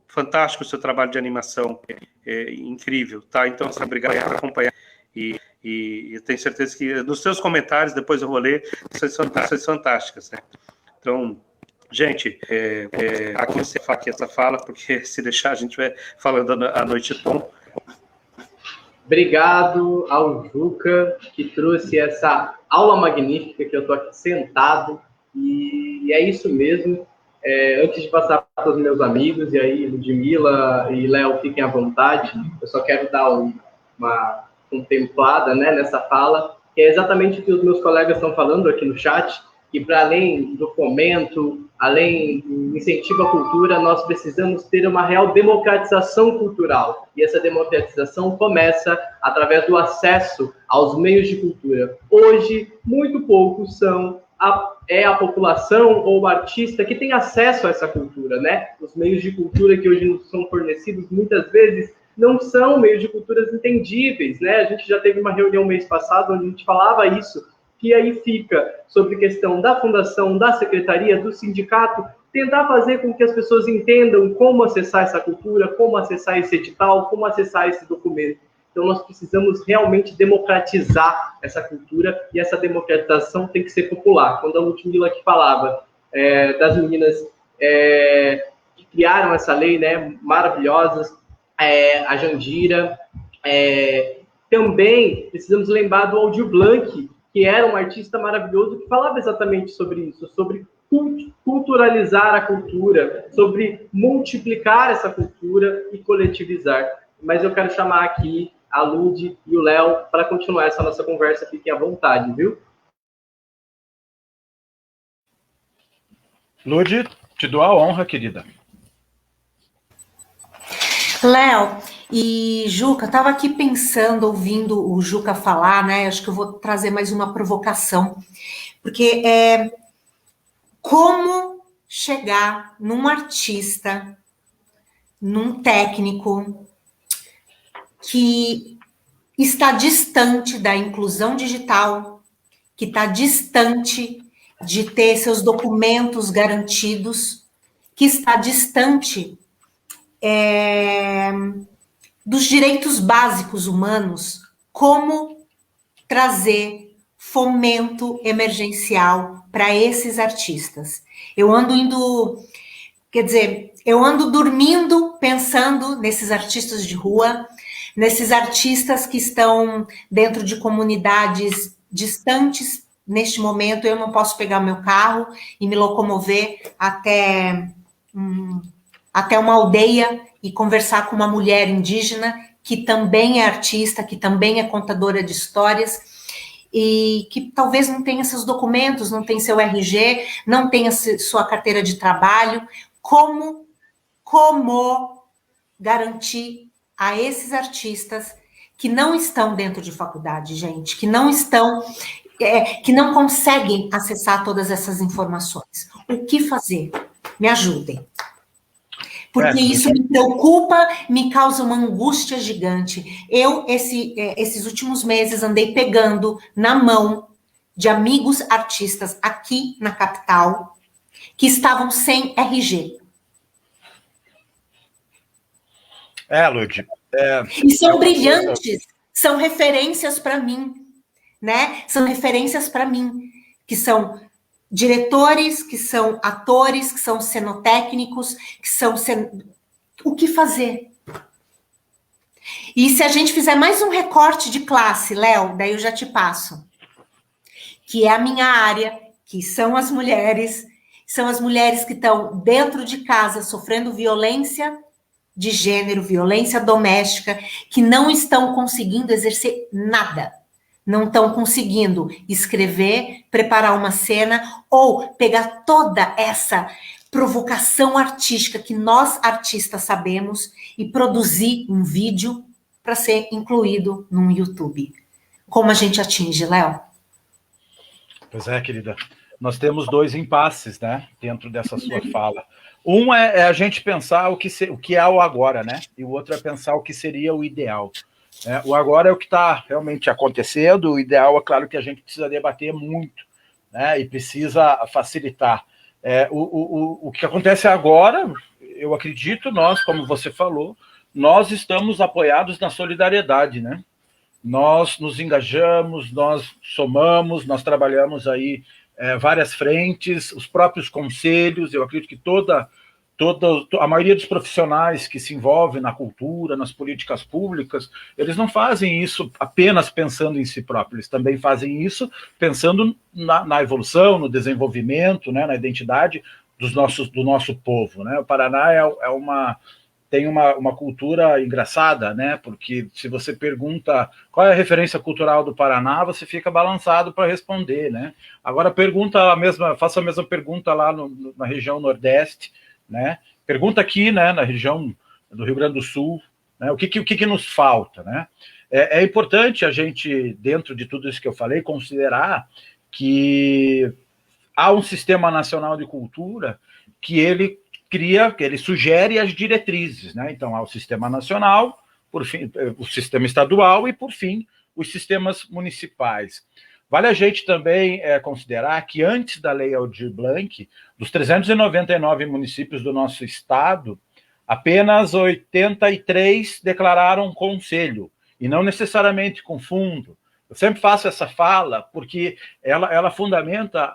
Fantástico o seu trabalho de animação, incrível, tá? Então, obrigado por acompanhar. E E eu tenho certeza que nos seus comentários, depois eu vou ler, são fantásticas, né? Então, gente, aqui você fala aqui essa fala, porque se deixar a gente vai falando a noite toda. Obrigado ao Juca, que trouxe essa aula magnífica, que eu estou aqui sentado, e é isso mesmo. Antes de passar para os meus amigos, e aí Ludmila e Léo, fiquem à vontade, eu só quero dar uma contemplada, né, nessa fala, que é exatamente o que os meus colegas estão falando aqui no chat, que para além do fomento, além do incentivo à cultura, nós precisamos ter uma real democratização cultural. E essa democratização começa através do acesso aos meios de cultura. Hoje, muito poucos são a população ou o artista que tem acesso a essa cultura, né? Os meios de cultura que hoje nos são fornecidos, muitas vezes, não são meios de culturas entendíveis, né? A gente já teve uma reunião mês passado onde a gente falava isso, que aí fica sobre questão da fundação, da secretaria, do sindicato, tentar fazer com que as pessoas entendam como acessar essa cultura, como acessar esse edital, como acessar esse documento. Então, nós precisamos realmente democratizar essa cultura, e essa democratização tem que ser popular. Quando a Ludmila aqui falava das meninas que criaram essa lei, né, maravilhosas, a Jandira, também precisamos lembrar do Aldir Blanc, que era um artista maravilhoso, que falava exatamente sobre isso, sobre culturalizar a cultura, sobre multiplicar essa cultura e coletivizar. Mas eu quero chamar aqui a Lud e o Léo para continuar essa nossa conversa. Fiquem à vontade, viu? Lud, te dou a honra, querida. Léo e Juca, estava aqui pensando, ouvindo o Juca falar, né? Acho que eu vou trazer mais uma provocação, porque como chegar num artista, num técnico que está distante da inclusão digital, que está distante de ter seus documentos garantidos, que está distante dos direitos básicos humanos, como trazer fomento emergencial para esses artistas. Eu ando dormindo pensando nesses artistas de rua, nesses artistas que estão dentro de comunidades distantes. Neste momento, eu não posso pegar meu carro e me locomover até uma aldeia e conversar com uma mulher indígena que também é artista, que também é contadora de histórias e que talvez não tenha seus documentos, não tenha seu RG, não tenha sua carteira de trabalho. Como garantir a esses artistas que não estão dentro de faculdade, gente, que não conseguem acessar todas essas informações? O que fazer? Me ajudem. Porque isso me preocupa, me causa uma angústia gigante. Eu, esses últimos meses, andei pegando na mão de amigos artistas aqui na capital que estavam sem RG. Lud. E são brilhantes, são referências para mim, né? São referências para mim, que são diretores, que são atores, que são cenotécnicos, que são... O que fazer? E se a gente fizer mais um recorte de classe, Léo, daí eu já te passo, que é a minha área, que são as mulheres que estão dentro de casa sofrendo violência de gênero, violência doméstica, que não estão conseguindo exercer nada. Não estão conseguindo escrever, preparar uma cena ou pegar toda essa provocação artística que nós artistas sabemos e produzir um vídeo para ser incluído no YouTube. Como a gente atinge, Léo? Pois é, querida. Nós temos dois impasses, né, dentro dessa sua fala. Um é a gente pensar o que é o agora, né? E o outro é pensar o que seria o ideal. O agora é o que está realmente acontecendo, o ideal é claro que a gente precisa debater muito, né? E precisa facilitar. O que acontece agora, eu acredito, nós, como você falou, nós estamos apoiados na solidariedade, né? nós nos engajamos, nós somamos, nós trabalhamos aí várias frentes, os próprios conselhos. Eu acredito que a maioria dos profissionais que se envolvem na cultura, nas políticas públicas, eles não fazem isso apenas pensando em si próprios, eles também fazem isso pensando na evolução, no desenvolvimento, né, na identidade do nosso povo, né? O Paraná tem uma cultura engraçada, né? Porque se você pergunta qual é a referência cultural do Paraná, você fica balançado para responder, né? Agora faça a mesma pergunta lá na região Nordeste, né? Pergunta aqui, né, na região do Rio Grande do Sul, né? O que nos falta, né? É importante a gente, dentro de tudo isso que eu falei, considerar que há um Sistema Nacional de Cultura que ele sugere as diretrizes, né? Então, há o Sistema Nacional, por fim, o Sistema Estadual e, por fim, os sistemas municipais. Vale a gente também considerar que, antes da Lei Aldir Blanc, dos 399 municípios do nosso estado, apenas 83 declararam conselho, e não necessariamente com fundo. Eu sempre faço essa fala porque ela fundamenta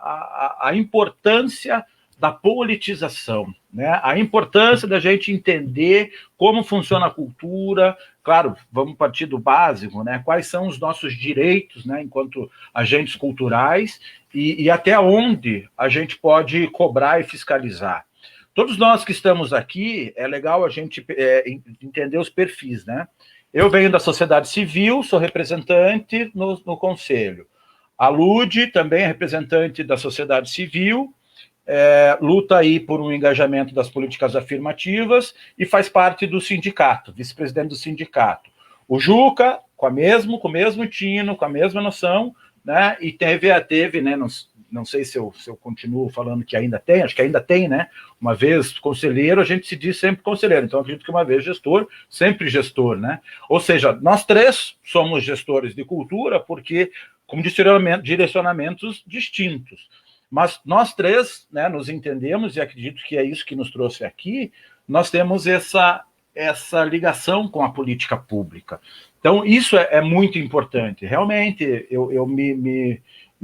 a importância da politização, né? A importância da gente entender como funciona a cultura. Claro, vamos partir do básico, né? Quais são os nossos direitos, né, enquanto agentes culturais, e até onde a gente pode cobrar e fiscalizar. Todos nós que estamos aqui, é legal a gente entender os perfis, né? Eu venho da sociedade civil, sou representante no conselho. A Lude também é representante da sociedade civil, luta aí por um engajamento das políticas afirmativas e faz parte do sindicato, vice-presidente do sindicato. O Juca, com o mesmo tino, com a mesma noção, né? E teve, né? Não sei se eu continuo falando que ainda tem, acho que ainda tem, né? Uma vez conselheiro, a gente se diz sempre conselheiro, então acredito que uma vez gestor, sempre gestor, né? Ou seja, nós três somos gestores de cultura porque com direcionamentos distintos. Mas nós três, né, nos entendemos, e acredito que é isso que nos trouxe aqui. Nós temos essa ligação com a política pública. Então, isso é muito importante. Realmente, eu me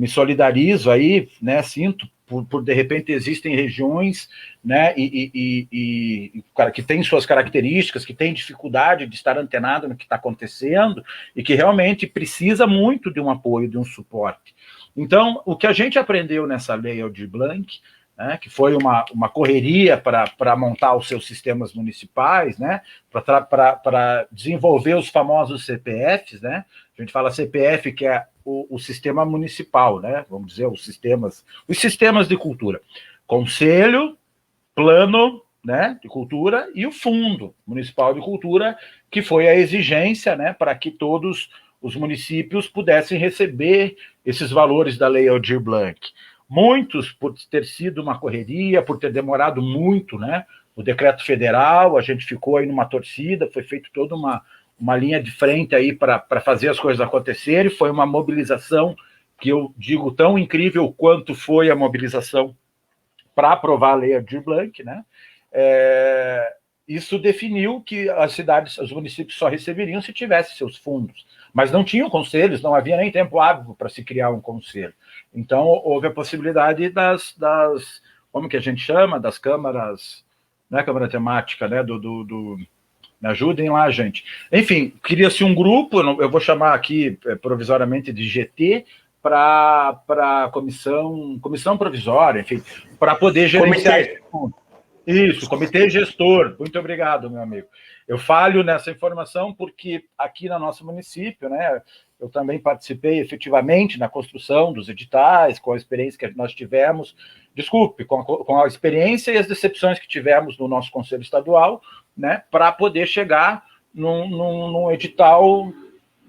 solidarizo aí, né, sinto, por de repente existem regiões, né, que têm suas características, que têm dificuldade de estar antenado no que está acontecendo e que realmente precisa muito de um apoio, de um suporte. Então, o que a gente aprendeu nessa Lei Aldir Blanc, né, que foi uma correria para montar os seus sistemas municipais, né, para desenvolver os famosos CPFs, né? A gente fala CPF, que é o sistema municipal, né? Vamos dizer, os sistemas de cultura. Conselho, plano, né, de cultura e o Fundo Municipal de Cultura, que foi a exigência, né, para que todos os municípios pudessem receber esses valores da Lei Aldir Blanc. Muitos, por ter sido uma correria, por ter demorado muito, né, o decreto federal, a gente ficou aí numa torcida, foi feita toda uma linha de frente aí para fazer as coisas acontecerem, foi uma mobilização que eu digo tão incrível quanto foi a mobilização para aprovar a Lei Aldir Blanc, né? Isso definiu que as cidades, os municípios só receberiam se tivessem seus fundos, mas não tinham conselhos, não havia nem tempo hábil para se criar um conselho. Então, houve a possibilidade como que a gente chama, das câmaras, não é câmara temática, né, me ajudem lá, gente. Enfim, cria-se um grupo, eu vou chamar aqui provisoriamente de GT, para comissão provisória, enfim, para poder gerenciar esse fundo. Isso, comitê gestor. Muito obrigado, meu amigo. Eu falho nessa informação porque aqui no nosso município, né, eu também participei efetivamente na construção dos editais, com a experiência que nós tivemos, com a experiência e as decepções que tivemos no nosso Conselho Estadual, né, para poder chegar num edital,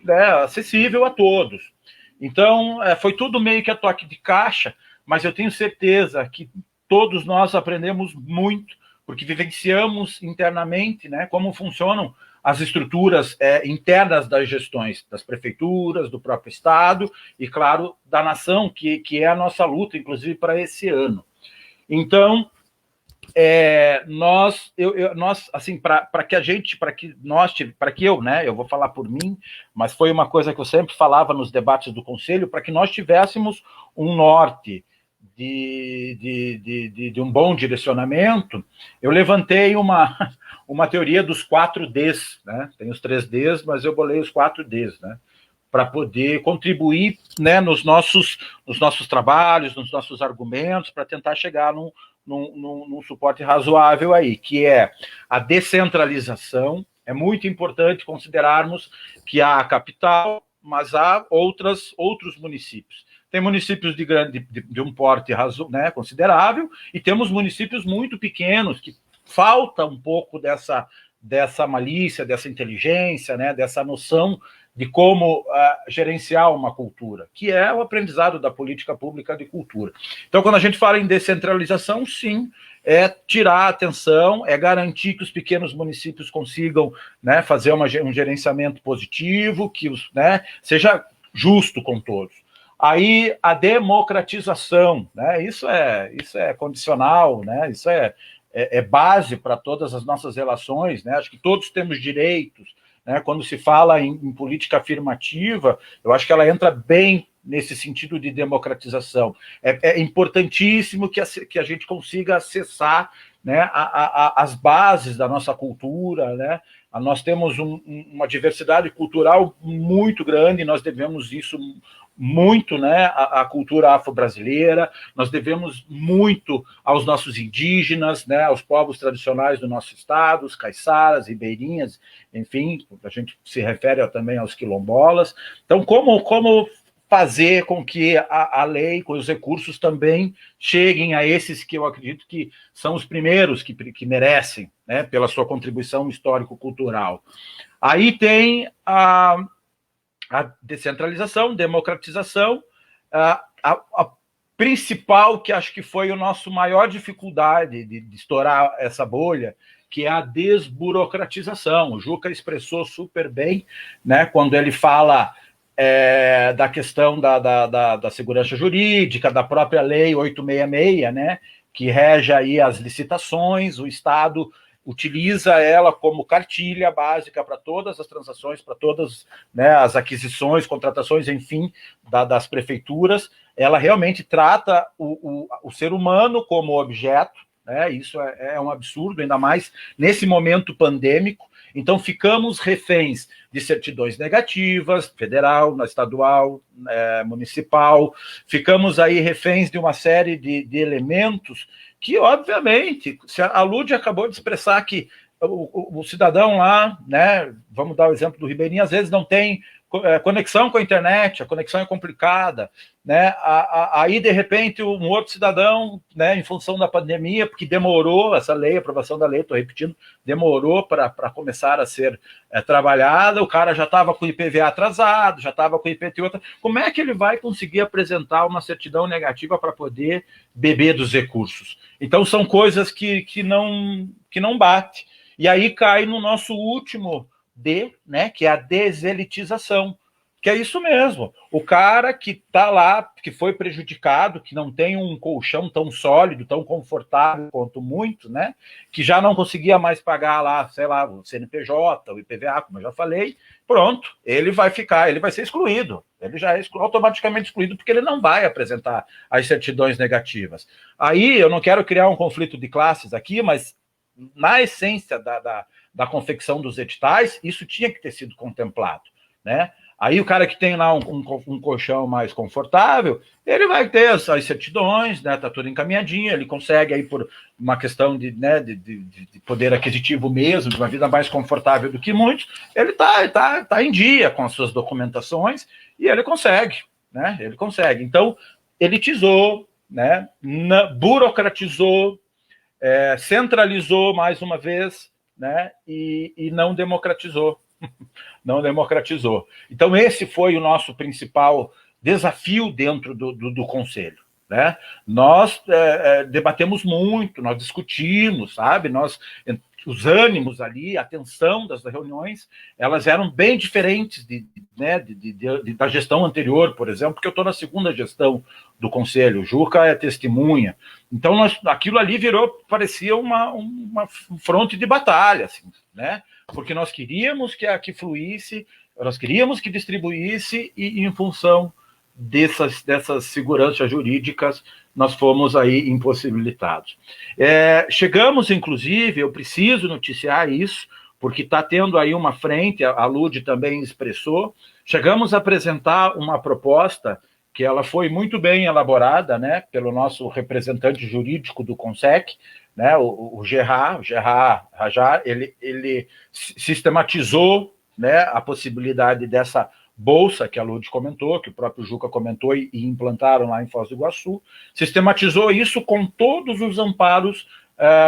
né, acessível a todos. Então, foi tudo meio que a toque de caixa, mas eu tenho certeza que todos nós aprendemos muito, porque vivenciamos internamente, né, como funcionam as estruturas internas das gestões, das prefeituras, do próprio Estado e, claro, da nação, que é a nossa luta, inclusive, para esse ano. Então, nós, assim, para que eu, né, eu vou falar por mim, mas foi uma coisa que eu sempre falava nos debates do Conselho, para que nós tivéssemos um norte de um bom direcionamento, eu levantei uma teoria dos 4 Ds, né? Tem os 3 Ds, mas eu bolei os 4 Ds, né? Para poder contribuir, né, nos nossos trabalhos, nos nossos argumentos, para tentar chegar num suporte razoável aí, que é a descentralização. É muito importante considerarmos que há a capital, mas há outros municípios. Tem municípios de um porte né, considerável, e temos municípios muito pequenos, que falta um pouco dessa malícia, dessa inteligência, né, dessa noção de como gerenciar uma cultura, que é o aprendizado da política pública de cultura. Então, quando a gente fala em descentralização, sim, é tirar a atenção, é garantir que os pequenos municípios consigam, né, fazer um gerenciamento positivo, que né, seja justo com todos. Aí, a democratização, né, isso é condicional, né, isso é base para todas as nossas relações, né, acho que todos temos direitos, né, quando se fala em política afirmativa, eu acho que ela entra bem nesse sentido de democratização. É importantíssimo que a gente consiga acessar, né, as bases da nossa cultura, né? Nós temos uma diversidade cultural muito grande, nós devemos isso muito, né, à cultura afro-brasileira, nós devemos muito aos nossos indígenas, né, aos povos tradicionais do nosso estado, os caiçaras, ribeirinhas, enfim, a gente se refere também aos quilombolas. Então, como fazer com que a lei, com os recursos também cheguem a esses que eu acredito que são os primeiros que merecem, né, pela sua contribuição histórico-cultural. Aí tem a descentralização, democratização, a principal, que acho que foi a nossa maior dificuldade de estourar essa bolha, que é a desburocratização. O Juca expressou super bem, né, quando ele fala da questão da segurança jurídica, da própria lei 866, né, que rege aí as licitações. O Estado utiliza ela como cartilha básica para todas as transações, para todas, né, as aquisições, contratações, enfim, das prefeituras. Ela realmente trata o ser humano como objeto, né? Isso é um absurdo, ainda mais nesse momento pandêmico. Então, ficamos reféns de certidões negativas, federal, estadual, municipal. Ficamos aí reféns de uma série de elementos que, obviamente, a Lúdia acabou de expressar que o cidadão lá, né, vamos dar o exemplo do Ribeirinho, às vezes não tem conexão com a internet, a conexão é complicada, né? Aí, de repente, um outro cidadão, né, em função da pandemia, porque demorou essa lei, a aprovação da lei, estou repetindo, demorou para começar a ser trabalhada, o cara já estava com o IPVA atrasado, já estava com o IPTU, como é que ele vai conseguir apresentar uma certidão negativa para poder beber dos recursos? Então, são coisas que não bate. E aí cai no nosso último D, né, que é a deselitização, que é isso mesmo. O cara que está lá, que foi prejudicado, que não tem um colchão tão sólido, tão confortável quanto muito, né, que já não conseguia mais pagar lá, sei lá, o CNPJ, o IPVA, como eu já falei, pronto, ele vai ser excluído. Ele já é automaticamente excluído porque ele não vai apresentar as certidões negativas. Aí eu não quero criar um conflito de classes aqui, mas na essência da confecção dos editais, isso tinha que ter sido contemplado, né? Aí o cara que tem lá um colchão mais confortável, ele vai ter as certidões, né? Tá tudo encaminhadinho, ele consegue aí por uma questão de poder aquisitivo mesmo, de uma vida mais confortável do que muitos, ele tá em dia com as suas documentações e ele consegue, né? Ele consegue. Então, elitizou, né? Burocratizou, centralizou mais uma vez, né? E não democratizou. Não democratizou. Então, esse foi o nosso principal desafio dentro do Conselho, né? Nós debatemos muito, nós discutimos, sabe? Nós os ânimos ali, a tensão das reuniões, elas eram bem diferentes da gestão anterior, por exemplo, porque eu estou na segunda gestão do Conselho, o Juca é testemunha. Então, aquilo ali parecia uma fronte de batalha, assim, né? Porque nós queríamos que fluísse, nós queríamos que distribuísse, e em função dessas seguranças jurídicas, nós fomos aí impossibilitados. Chegamos, inclusive, eu preciso noticiar isso, porque está tendo aí uma frente, a Lud também expressou, chegamos a apresentar uma proposta que ela foi muito bem elaborada, né, pelo nosso representante jurídico do CONSEC, né, o Gerard Rajar, ele sistematizou, né, a possibilidade dessa bolsa que a Lud comentou, que o próprio Juca comentou e implantaram lá em Foz do Iguaçu, sistematizou isso com todos os amparos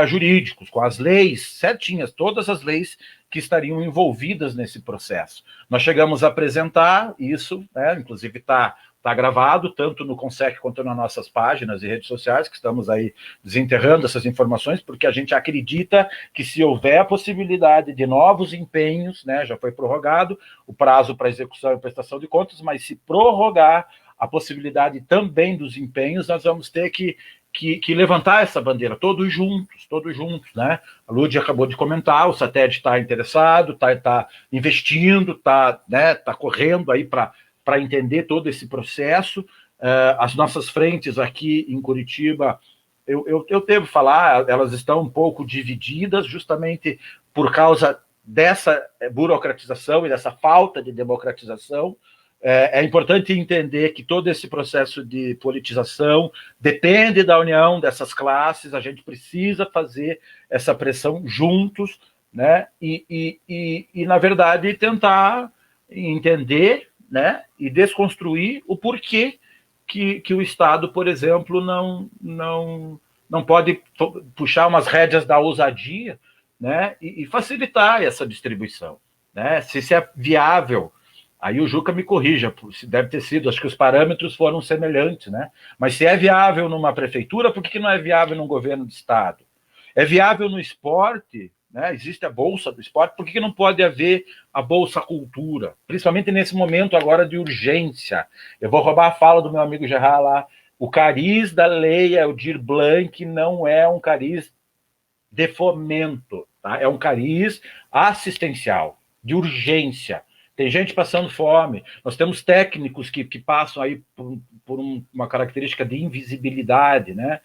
jurídicos, com as leis certinhas, todas as leis que estariam envolvidas nesse processo. Nós chegamos a apresentar isso, né, inclusive está gravado, tanto no CONSEC quanto nas nossas páginas e redes sociais, que estamos aí desenterrando essas informações, porque a gente acredita que se houver a possibilidade de novos empenhos, né, já foi prorrogado o prazo para execução e prestação de contas, mas se prorrogar a possibilidade também dos empenhos, nós vamos ter que levantar essa bandeira, todos juntos, né? A Lud acabou de comentar, o SATED está interessado, está investindo, está correndo aí para entender todo esse processo. As nossas frentes aqui em Curitiba, eu devo falar, elas estão um pouco divididas, justamente por causa dessa burocratização e dessa falta de democratização. É importante entender que todo esse processo de politização depende da união dessas classes, a gente precisa fazer essa pressão juntos, né? E na verdade, tentar entender, né, e desconstruir o porquê que o Estado, por exemplo, não pode puxar umas rédeas da ousadia, né, e facilitar essa distribuição, né? Se é viável, aí o Juca me corrija, se deve ter sido, acho que os parâmetros foram semelhantes, né? Mas se é viável numa prefeitura, por que não é viável num governo de Estado? É viável no esporte, né? Existe a Bolsa do Esporte, por que não pode haver a Bolsa Cultura? Principalmente nesse momento agora de urgência. Eu vou roubar a fala do meu amigo Gerard lá. O cariz da lei Aldir Blanc não é um cariz de fomento, tá? É um cariz assistencial, de urgência. Tem gente passando fome. Nós temos técnicos que passam aí por uma característica de invisibilidade, né?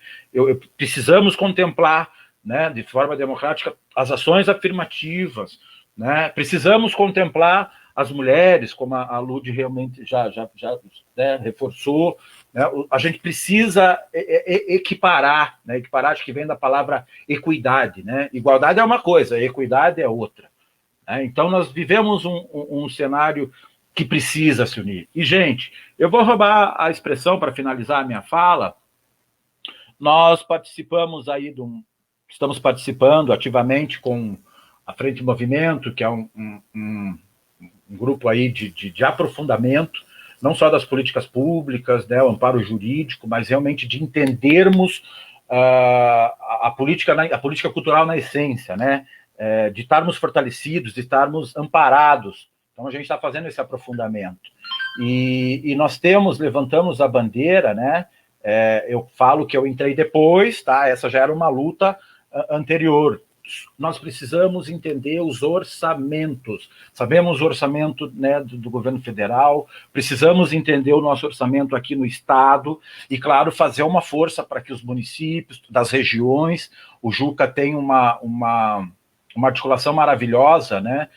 Precisamos contemplar, né, de forma democrática, as ações afirmativas, né? Precisamos contemplar as mulheres, como a Lud realmente já né, reforçou, né? A gente precisa equiparar, né? Equiparar, acho que vem da palavra equidade, né? Igualdade é uma coisa, equidade é outra. Né? Então, nós vivemos um cenário que precisa se unir. E, gente, eu vou roubar a expressão para finalizar a minha fala. Nós participamos aí estamos participando ativamente com a Frente Movimento, que é um grupo aí de aprofundamento, não só das políticas públicas, né, o amparo jurídico, mas realmente de entendermos a política cultural na essência, né, de estarmos fortalecidos, de estarmos amparados. Então, a gente está fazendo esse aprofundamento. E nós levantamos a bandeira, né, eu falo que eu entrei depois, tá, essa já era uma luta anterior. Nós precisamos entender os orçamentos. Sabemos o orçamento, né, do governo federal, precisamos entender o nosso orçamento aqui no Estado e, claro, fazer uma força para que os municípios, das regiões, o Juca tem uma articulação maravilhosa, né?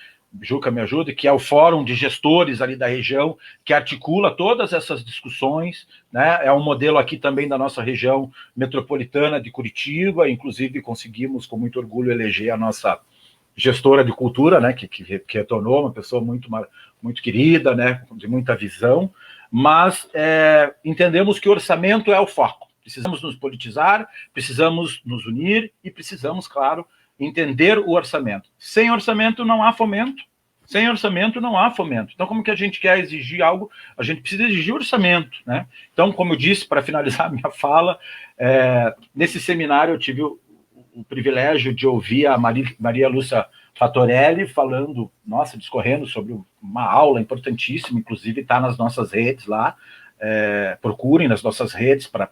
Juca, me ajude, que é o Fórum de Gestores ali da região, que articula todas essas discussões, né? É um modelo aqui também da nossa região metropolitana de Curitiba, inclusive conseguimos com muito orgulho eleger a nossa gestora de cultura, né? Que retornou, uma pessoa muito querida, né? De muita visão, mas entendemos que o orçamento é o foco. Precisamos nos politizar, precisamos nos unir e precisamos, claro, entender o orçamento. Sem orçamento não há fomento. Sem orçamento não há fomento. Então, como que a gente quer exigir algo? A gente precisa exigir orçamento, né? Então, como eu disse, para finalizar a minha fala, nesse seminário eu tive o o privilégio de ouvir a Maria Lúcia Fatorelli falando, nossa, discorrendo sobre uma aula importantíssima, inclusive está nas nossas redes lá, procurem nas nossas redes para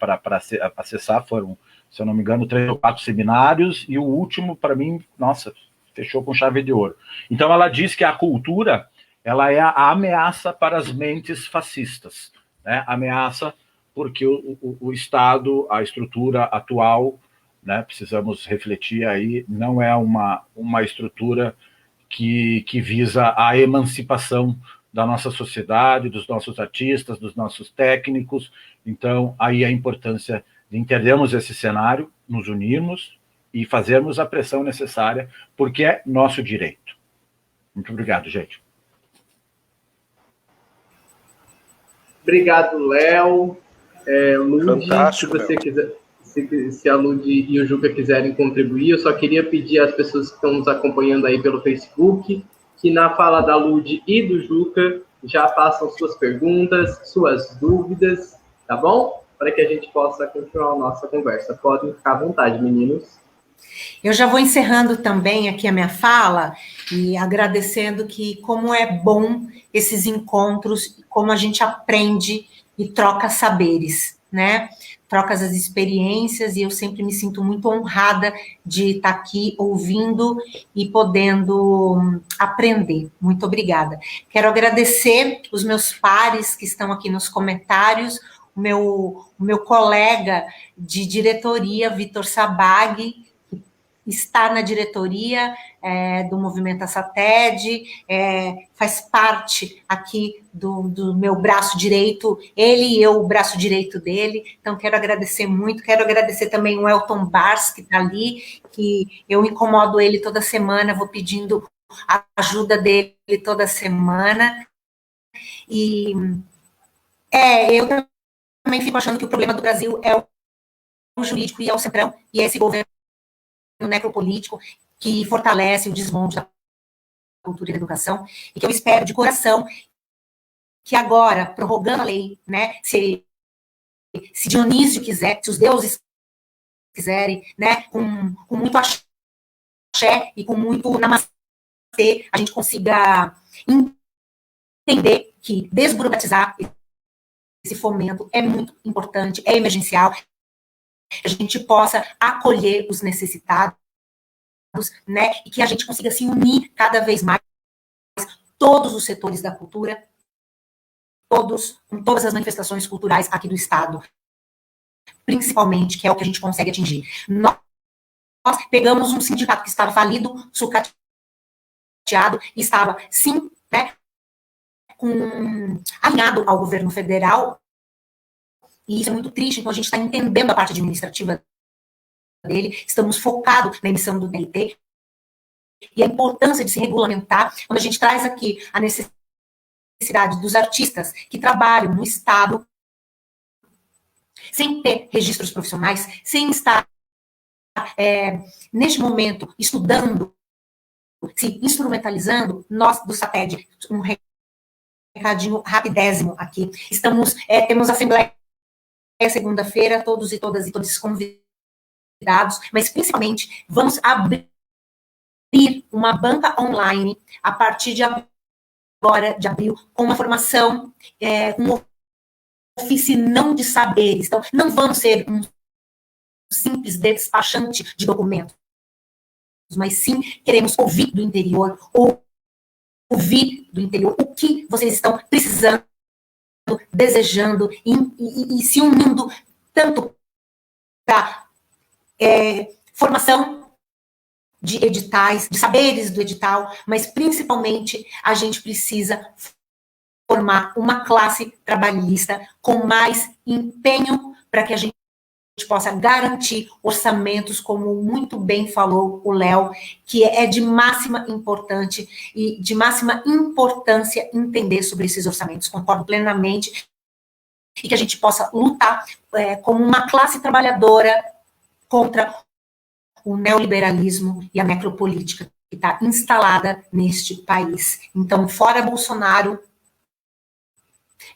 acessar, foram, se eu não me engano, 3 ou 4 seminários, e o último, para mim, nossa, fechou com chave de ouro. Então ela diz que a cultura, ela é a ameaça para as mentes fascistas, né? Ameaça porque o Estado, a estrutura atual, né, precisamos refletir aí, não é uma estrutura que visa a emancipação da nossa sociedade, dos nossos artistas, dos nossos técnicos. Então, aí a importância de entendermos esse cenário, nos unirmos e fazermos a pressão necessária, porque é nosso direito. Muito obrigado, gente. Obrigado, Léo. Ludi, Fantástico, se você quiser, se a Ludi e o Juca quiserem contribuir, eu só queria pedir às pessoas que estão nos acompanhando aí pelo Facebook, que na fala da Ludi e do Juca já façam suas perguntas, suas dúvidas, tá bom? Para que a gente possa continuar a nossa conversa. Podem ficar à vontade, meninos. Eu já vou encerrando também aqui a minha fala e agradecendo que como é bom esses encontros, como a gente aprende e troca saberes, né? Troca as experiências, e eu sempre me sinto muito honrada de estar aqui ouvindo e podendo aprender. Muito obrigada. Quero agradecer os meus pares que estão aqui nos comentários, o meu colega de diretoria, Vitor Sabag, está na diretoria do Movimento Assated, faz parte aqui do meu braço direito, ele e eu, o braço direito dele, então quero agradecer muito, quero agradecer também o Elton Bars, que está ali, que eu incomodo ele toda semana, vou pedindo a ajuda dele toda semana, e eu também fico achando que o problema do Brasil é o jurídico e é o centrão, e é esse governo necropolítico que fortalece o desmonte da cultura e da educação, e que eu espero de coração que agora, prorrogando a lei, né, se Dionísio quiser, se os deuses quiserem, né, com muito axé e com muito namastê, a gente consiga entender que desburocratizar esse fomento é muito importante, é emergencial, que a gente possa acolher os necessitados, né, e que a gente consiga se unir cada vez mais, todos os setores da cultura, com todas as manifestações culturais aqui do Estado, principalmente, que é o que a gente consegue atingir. Nós pegamos um sindicato que estava falido, sucateado, e estava, sim, né, alinhado ao governo federal, e isso é muito triste, então a gente está entendendo a parte administrativa dele, estamos focados na emissão do DLT, e a importância de se regulamentar, quando a gente traz aqui a necessidade dos artistas que trabalham no Estado, sem ter registros profissionais, sem estar, neste momento, estudando, se instrumentalizando, nós do SATED, um recadinho rapidésimo aqui, temos assembleia segunda-feira, todos e todas convidados, mas principalmente vamos abrir uma banca online a partir de agora, de abril, com uma formação, um oficinão de saberes. Então, não vamos ser um simples despachante de documentos, mas sim queremos ouvir do interior, o que vocês estão precisando, desejando e se unindo tanto para formação de editais, de saberes do edital, mas principalmente a gente precisa formar uma classe trabalhista com mais empenho para que a gente possa garantir orçamentos, como muito bem falou o Léo, que é de máxima importância entender sobre esses orçamentos. Concordo plenamente, e que a gente possa lutar como uma classe trabalhadora contra o neoliberalismo e a necropolítica que está instalada neste país. Então, fora Bolsonaro,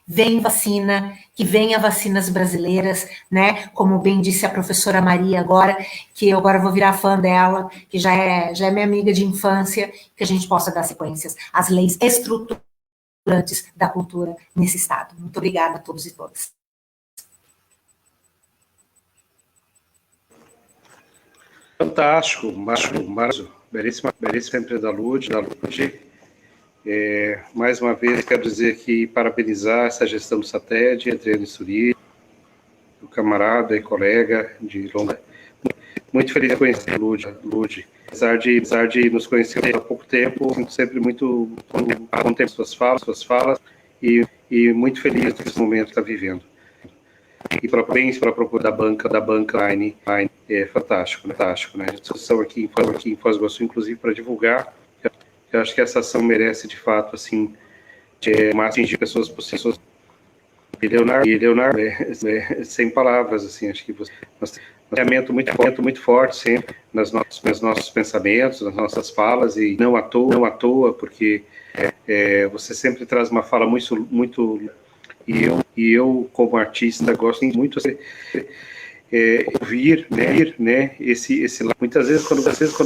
Vem vacina, que venha vacinas brasileiras, né? Como bem disse a professora Maria agora, que eu agora vou virar fã dela, que já é minha amiga de infância, que a gente possa dar sequências às leis estruturantes da cultura nesse estado. Muito obrigada a todos e todas. Fantástico, Márcio, belíssima sempre da Lud. Mais uma vez, quero dizer que parabenizar essa gestão do SATED, Adriano Suri, o camarada e colega de longa. Muito feliz de conhecer o Lud. Apesar de nos conhecer há pouco tempo, sinto sempre muito contente suas falas e muito feliz nesse momento que está vivendo. E parabéns para a proposta da banca online, é fantástico, né? A discussão aqui em Foz do Iguaçu, inclusive, para divulgar. Eu acho que essa ação merece, de fato, assim, máximo de pessoas possíveis. E Leonardo, sem palavras, assim, acho que nós temos um alinhamento muito forte sempre nos nossos pensamentos, nas nossas falas, e não à toa, porque você sempre traz uma fala muito e eu como artista gosto muito de ouvir, né, esse lado. Muitas vezes quando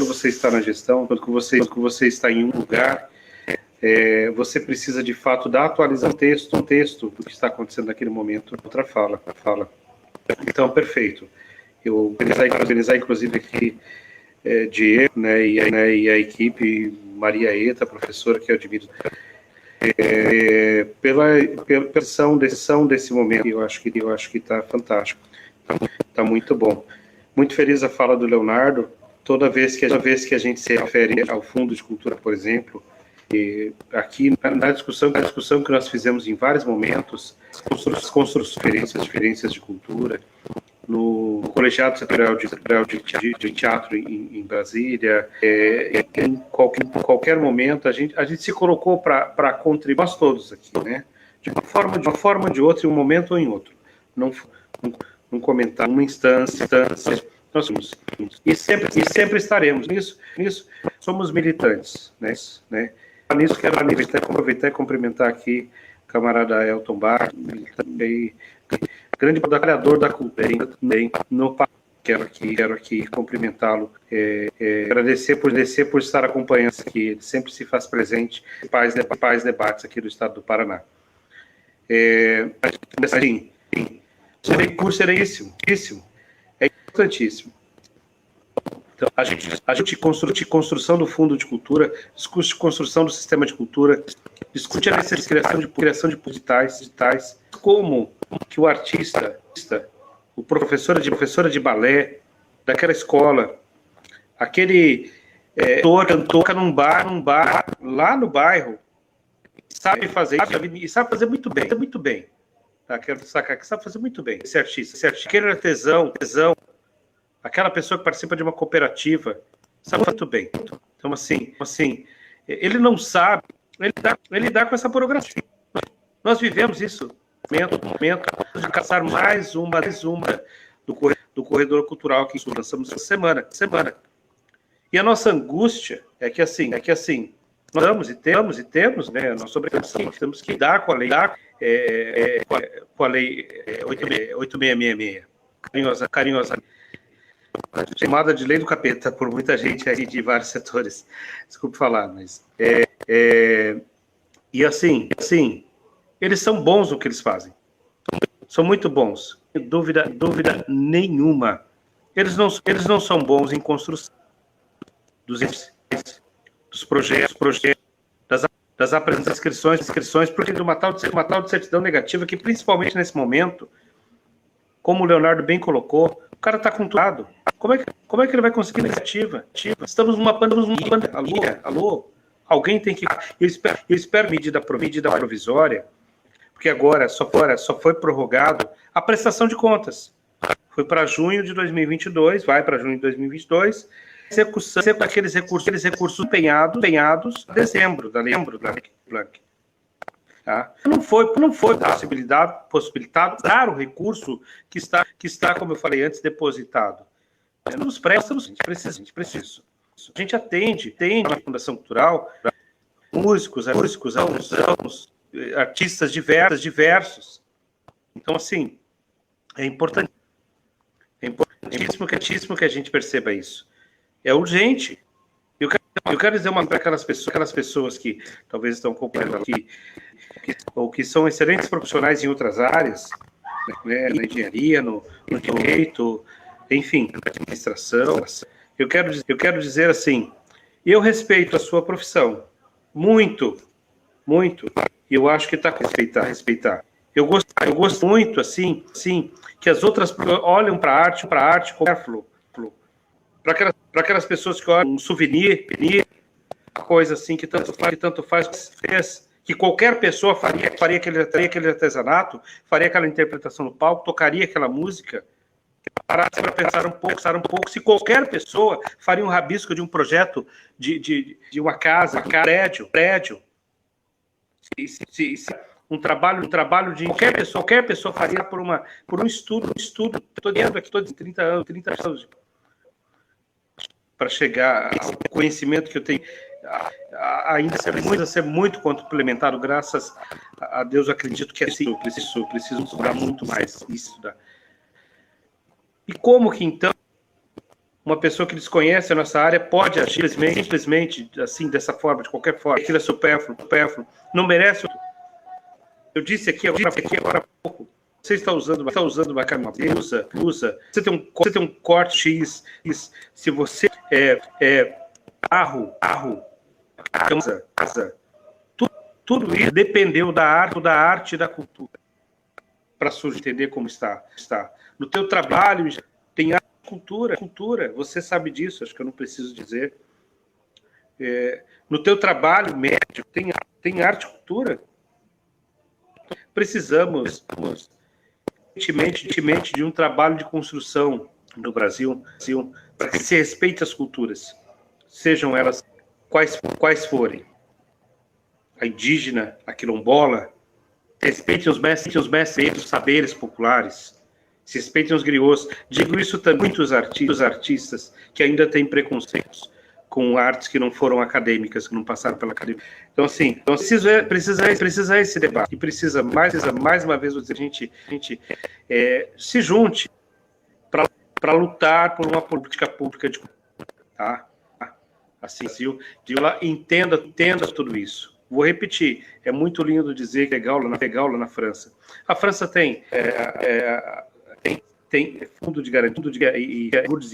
você está na gestão, quando você está em um lugar, você precisa de fato da atualização do texto do que está acontecendo naquele momento, outra fala. Então, perfeito. Eu organizar inclusive aqui Diego, né, e a equipe, Maria Eta, professora que eu admiro, pela decisão desse momento. Eu acho que está fantástico, está muito bom. Muito feliz a fala do Leonardo. Toda vez que a gente se refere ao Fundo de Cultura, por exemplo, aqui na discussão que nós fizemos em vários momentos, construções, diferenças de cultura, no Colegiado Setorial de Teatro em Brasília, em qualquer momento, a gente se colocou para contribuir, nós todos aqui, né? De uma forma ou de outra, em um momento ou em outro. Não comentar, uma instância, nós somos, e sempre estaremos nisso. Somos militantes, né? Nisso quero aproveitar e cumprimentar aqui o camarada Elton Bar, grande trabalhador da cultura também no país. Quero aqui cumprimentá-lo, agradecer por estar acompanhando aqui. Ele sempre se faz presente em paz debates aqui do estado do Paraná. Assim, o recurso era isso, é importantíssimo. Então, a gente construção do Fundo de Cultura, discute construção do sistema de cultura, discute a necessidade de criação de digitais, como que o artista, o professora de balé daquela escola, aquele cantor num bar lá no bairro, sabe fazer muito bem. Tá? Quero destacar que sabe fazer muito bem esse artista, aquele artesão, aquela pessoa que participa de uma cooperativa, sabe muito bem. Então, assim, ele não sabe, ele dá com essa burocracia. Nós vivemos isso, momento de caçar mais uma do corredor cultural que lançamos essa semana. E a nossa angústia é que assim, nós temos, né, a nossa obrigação, nós temos que lidar com a lei, com a lei 8666, carinhosa, chamada de lei do capeta por muita gente aí de vários setores. Desculpe falar, mas e assim, eles são bons no que eles fazem. São muito bons, dúvida nenhuma. Eles não são bons em construção dos projetos, das inscrições, porque de uma tal de certidão negativa que, principalmente nesse momento, como o Leonardo bem colocou, o cara está controlado. Como é que ele vai conseguir iniciativa? Estamos numa pandemia. Alô? Alguém tem que... Eu espero medida provisória, porque agora só foi prorrogado a prestação de contas. Foi para junho de 2022, vai para junho de 2022, execução daqueles recursos empenhados em dezembro da lei Blanc. Tá? Não foi possibilitado dar o recurso que está, como eu falei antes, depositado. Nos préstimos, a gente precisa. A gente atende na Fundação Cultural músicos, alunos, artistas diversos. Então, assim, é importantíssimo que a gente perceba isso. É urgente. Eu quero dizer para aquelas pessoas que talvez estão acompanhando aqui, ou que são excelentes profissionais em outras áreas, né, na engenharia, no direito, enfim, na administração. Eu quero dizer assim, eu respeito a sua profissão muito, e eu acho que está com respeitar. Eu gosto muito, assim, que as outras olham para a arte como para aquelas pessoas que olham um souvenir, coisa assim que tanto faz, que qualquer pessoa faria aquele artesanato, faria aquela interpretação no palco, tocaria aquela música. Parasse para pensar um pouco, se qualquer pessoa faria um rabisco de um projeto de uma casa, prédio, um trabalho de qualquer pessoa faria por um estudo. Estou dizendo aqui, estou de 30 anos para chegar ao conhecimento que eu tenho, ainda a ser muito complementado, graças a Deus. Eu acredito que é assim, eu preciso estudar muito mais, estudar. E como que, então, uma pessoa que desconhece a nossa área pode agir simplesmente assim, dessa forma, de qualquer forma? Aquilo é supérfluo, não merece. Eu disse aqui agora há pouco, você está usando uma camisa, usa. Você tem um corte X, se você casa, tudo isso dependeu da arte e da cultura para entender como está. No teu trabalho tem arte e cultura, você sabe disso, acho que eu não preciso dizer. No teu trabalho médico tem arte e cultura. Precisamos urgentemente de um trabalho de construção no Brasil para que se respeite as culturas, sejam elas quais forem. A indígena, a quilombola, respeitem os mestres, os saberes populares, se respeitem os griots. Digo isso também muitos artistas que ainda têm preconceitos com artes que não foram acadêmicas, que não passaram pela academia. Então, assim, precisa esse debate. E precisa, mais uma vez, a gente se junte para lutar por uma política pública de cultura. Tá? Assim, ela entenda tudo isso. Vou repetir, é muito lindo dizer que é legal lá na França. A França tem fundo de garantia e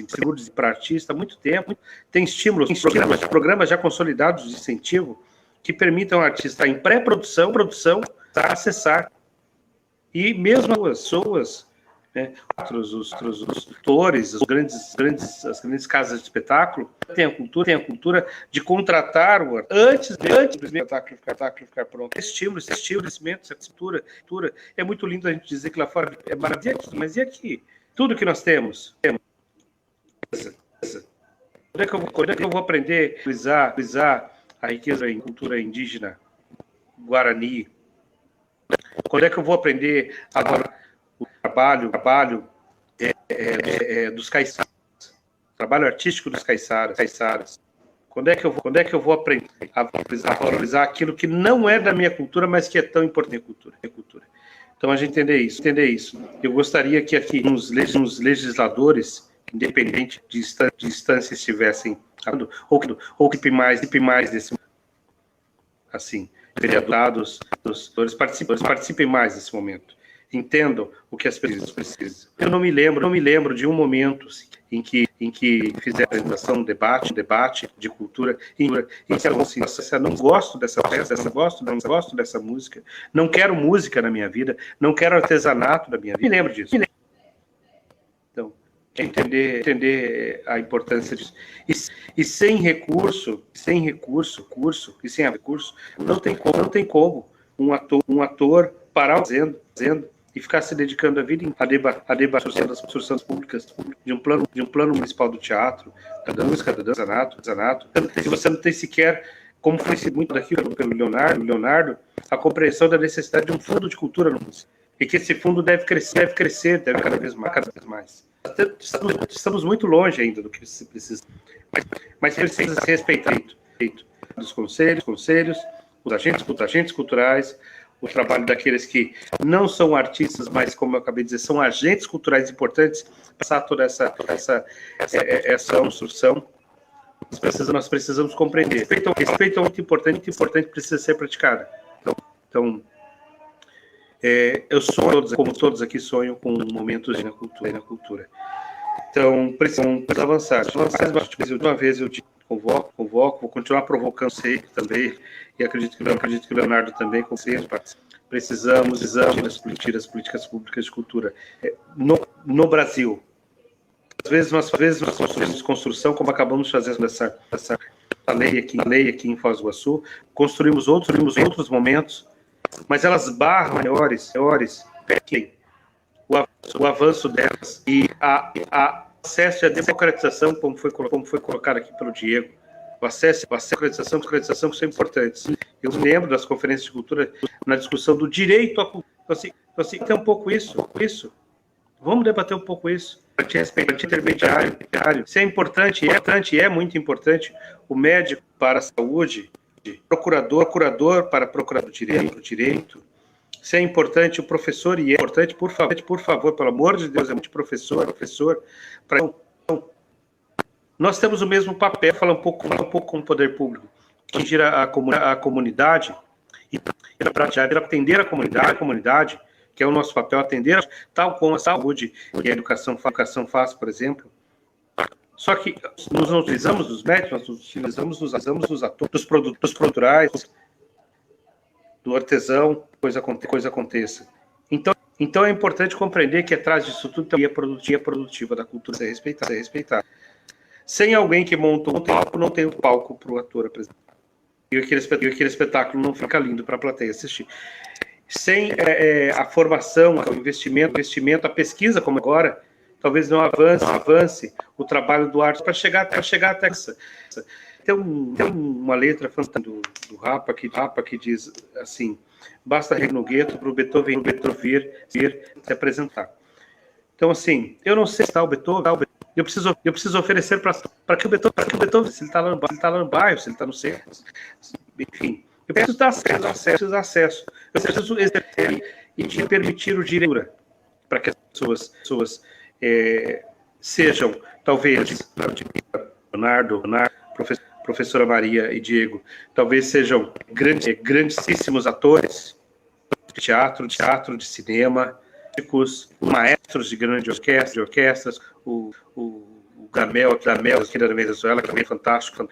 seguros para artista há muito tempo, tem estímulos, programas já consolidados de incentivo que permitam ao artista em pré-produção, acessar. E mesmo as pessoas, né, os atores, as grandes casas de espetáculo, tem a cultura de contratar o artista antes do espetáculo ficar pronto. Estímulo, essa cultura. É muito lindo a gente dizer que lá fora é maravilha, mas e aqui? Tudo que nós temos. Quando é que eu vou aprender a utilizar a riqueza em cultura indígena, Guarani? Quando é que eu vou aprender agora o trabalho dos caiçaras, trabalho artístico dos caiçaras? Quando é que eu vou aprender a valorizar aquilo que não é da minha cultura, mas que é tão importante na cultura? Então, a gente entender isso. Eu gostaria que aqui uns legisladores, independente de instância, estivessem ou que mais desse, assim, vereadores, participem mais desse momento. Entendam o que as pessoas precisam. Eu não me lembro de um momento em que fizeram a apresentação, um debate de cultura, e disseram assim: eu não gosto dessa peça, não gosto dessa música, não quero música na minha vida, não quero artesanato na minha vida. Me lembro disso. Então, entender a importância disso. E sem recurso, não tem como um ator parar fazendo e ficar se dedicando a vida a debater das construções públicas de um plano municipal do teatro, da música, do artesanato. Se você não tem sequer, como foi muito daqui pelo Leonardo, a compreensão da necessidade de um fundo de cultura no município. E que esse fundo deve crescer cada vez mais. Estamos muito longe ainda do que se precisa. Mas precisa ser respeitado. Dos conselhos, os agentes culturais, o trabalho daqueles que não são artistas, mas, como eu acabei de dizer, são agentes culturais importantes, passar toda essa construção. Nós precisamos compreender. Respeito é muito importante, precisa ser praticado. Então, eu sonho, como todos aqui sonham, com momentos na cultura. Então, precisamos avançar. Uma vez eu convoco, vou continuar provocando você também, e acredito que o Leonardo também, com certeza, precisamos discutir as políticas públicas de cultura no Brasil. Às vezes nós construímos construção, como acabamos fazendo essa lei aqui em Foz do Iguaçu, construímos outros momentos, mas elas barram maiores o avanço delas e a acesso à democratização, como foi colocado aqui pelo Diego, o acesso à democratização que são importantes. Eu me lembro das conferências de cultura na discussão do direito à cultura. Então, assim, tem um pouco isso. Vamos debater um pouco isso. Respeito intermediário. Isso é importante, é muito importante. O médico para a saúde, procurador para procurador do direito. Isso é importante, o professor, e é importante, por favor, pelo amor de Deus, é muito professor. Nós temos o mesmo papel, falar um pouco com o poder público, atingir a comunidade e para atender a comunidade, que é o nosso papel, atender, tal como a saúde e a educação faz, por exemplo. Só que nós não utilizamos dos médicos, nós utilizamos dos atores, dos produtos culturais, do artesão, coisa aconteça. Então é importante compreender que atrás disso tudo tem a produtiva da cultura ser respeitada. Sem alguém que monta um palco, não tem um palco para o ator apresentar. E aquele espetáculo não fica lindo para a plateia assistir. Sem a formação, o investimento, a pesquisa, como agora, talvez não avance o trabalho do arte para chegar até essa. Tem uma letra fantástica do Rapa que diz assim: basta ir no gueto para o Beethoven vir se apresentar. Então, assim, eu não sei se está o Beethoven, eu preciso oferecer para que o Beethoven, se ele está lá no bairro, se ele está no centro, enfim, eu preciso dar acesso, eu preciso exercer e te permitir o direito para que as pessoas sejam, talvez, Leonardo, professora Maria e Diego, talvez sejam grandíssimos atores de teatro, de cinema, maestros de grandes orquestras, o Gamel aqui da Venezuela, que é fantástico,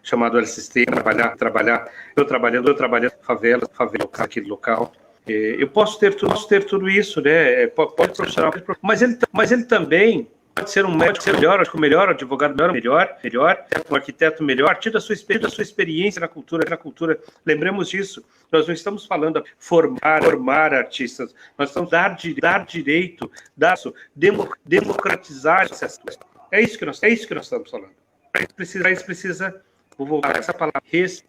chamado LCST, trabalhar, eu trabalhando favela aqui do local. Eu posso ter tudo isso, né? Pode profissional, mas ele também pode ser um médico melhor, advogado melhor, um arquiteto melhor, a partir da sua experiência na cultura. Lembremos disso. Nós não estamos falando de formar artistas, nós estamos dar direito, democratizar essas coisas. É isso que nós estamos falando. Precisa, vou voltar a essa palavra,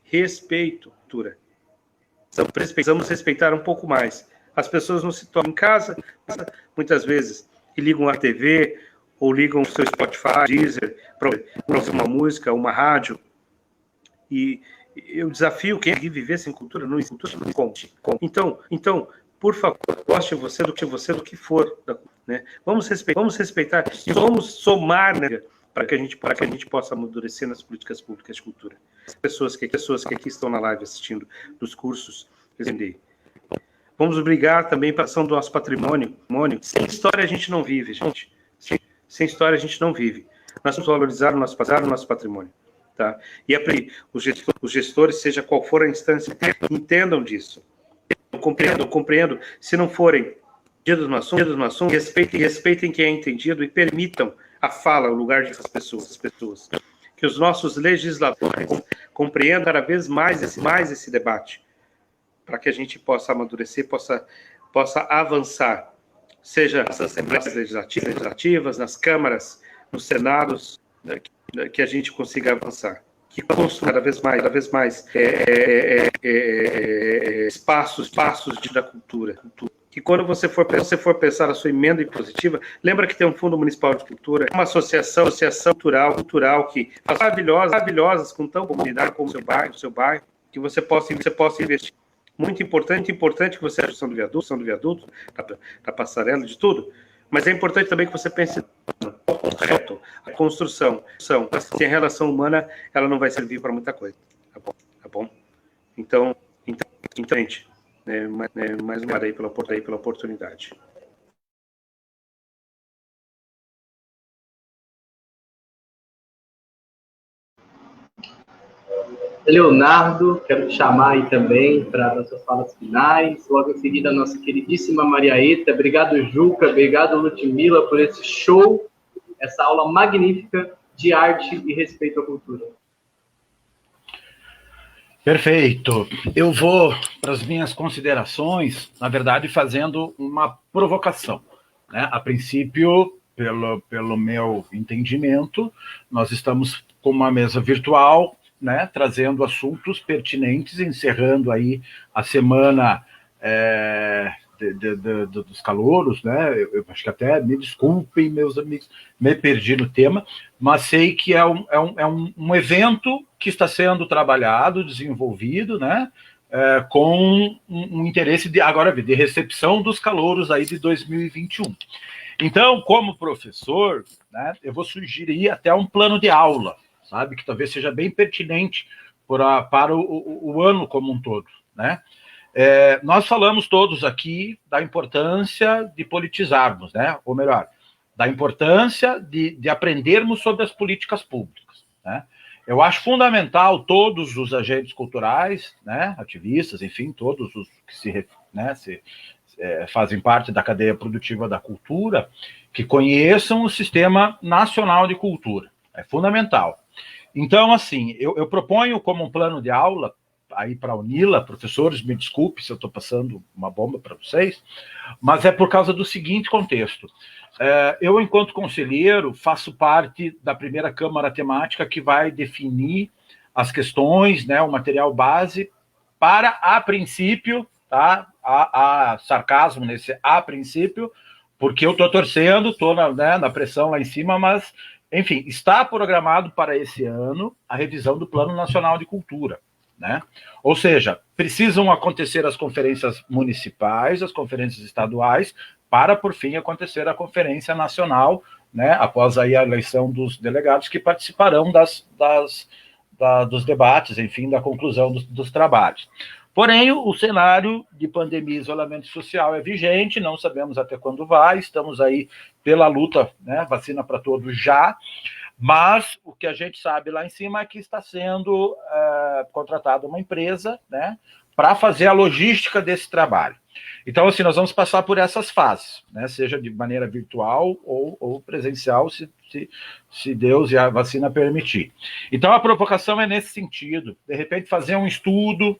respeito, cultura. Precisamos respeitar um pouco mais. As pessoas não se tornam em casa, muitas vezes, e ligam a TV, ou ligam o seu Spotify, Deezer, para ouvir uma música, uma rádio. E eu desafio quem viver sem cultura, não conte. Então, por favor, goste você do que for. Né? Vamos respeitar e vamos somar, né, para que a gente possa amadurecer nas políticas públicas de cultura. Pessoas que aqui estão na live assistindo dos cursos, vamos brigar também para a ação do nosso patrimônio. Sem história a gente não vive, gente. Sem história a gente não vive. Nós temos que valorizar o nosso patrimônio. Tá? E os gestores, seja qual for a instância, entendam disso. Compreendo. Se não forem entendidos no assunto, respeitem quem é entendido e permitam a fala, o lugar das pessoas. Que os nossos legisladores compreendam cada vez mais esse debate, para que a gente possa amadurecer, possa avançar, seja nas assembleias legislativas, nas câmaras, nos senados, que a gente consiga avançar, que construa cada vez mais espaços da cultura. Que quando você for pensar a sua emenda impositiva, lembra que tem um Fundo Municipal de Cultura, uma associação cultural que faz maravilhosas com tão comunidade como o seu bairro, que você possa investir muito importante que você ache do viaduto, da passarela, de tudo, mas é importante também que você pense correto, a construção, sem a relação humana, ela não vai servir para muita coisa, tá bom? Então, gente, mais uma vez pela oportunidade. Leonardo, quero te chamar aí também para dar suas falas finais. Logo em seguida, a nossa queridíssima Mariaeta. Obrigado, Juca. Obrigado, Ludmila, por esse show, essa aula magnífica de arte e respeito à cultura. Perfeito. Eu vou para as minhas considerações, na verdade, fazendo uma provocação, né? A princípio, pelo meu entendimento, nós estamos com uma mesa virtual, né, trazendo assuntos pertinentes, encerrando aí a semana dos calouros, né? Eu acho que até, me desculpem, meus amigos, me perdi no tema, mas sei que é um evento que está sendo trabalhado, desenvolvido, né? Com um interesse de recepção dos calouros aí de 2021. Então, como professor, né, eu vou sugerir até um plano de aula, sabe, que talvez seja bem pertinente para o ano como um todo, né? Nós falamos todos aqui da importância de politizarmos, né? Ou melhor, da importância de aprendermos sobre as políticas públicas, né? Eu acho fundamental todos os agentes culturais, né, ativistas, enfim, todos os que fazem parte da cadeia produtiva da cultura, que conheçam o Sistema Nacional de Cultura. É fundamental. Então, assim, eu proponho como um plano de aula, aí para a UNILA, professores, me desculpe se eu estou passando uma bomba para vocês, mas é por causa do seguinte contexto. Eu, enquanto conselheiro, faço parte da primeira Câmara Temática que vai definir as questões, né, o material base para, a princípio, tá, há sarcasmo nesse a princípio, porque eu estou torcendo, estou na pressão lá em cima, mas, enfim, está programado para esse ano a revisão do Plano Nacional de Cultura, né? Ou seja, precisam acontecer as conferências municipais, as conferências estaduais, para, por fim, acontecer a Conferência Nacional, né, após aí a eleição dos delegados que participarão dos debates, enfim, da conclusão dos trabalhos. Porém, o cenário de pandemia e isolamento social é vigente, não sabemos até quando vai, estamos aí pela luta, né, vacina para todos já, mas o que a gente sabe lá em cima é que está sendo contratada uma empresa, né, para fazer a logística desse trabalho. Então, assim, nós vamos passar por essas fases, né, seja de maneira virtual ou presencial, se Deus e a vacina permitir. Então, a provocação é nesse sentido, de repente fazer um estudo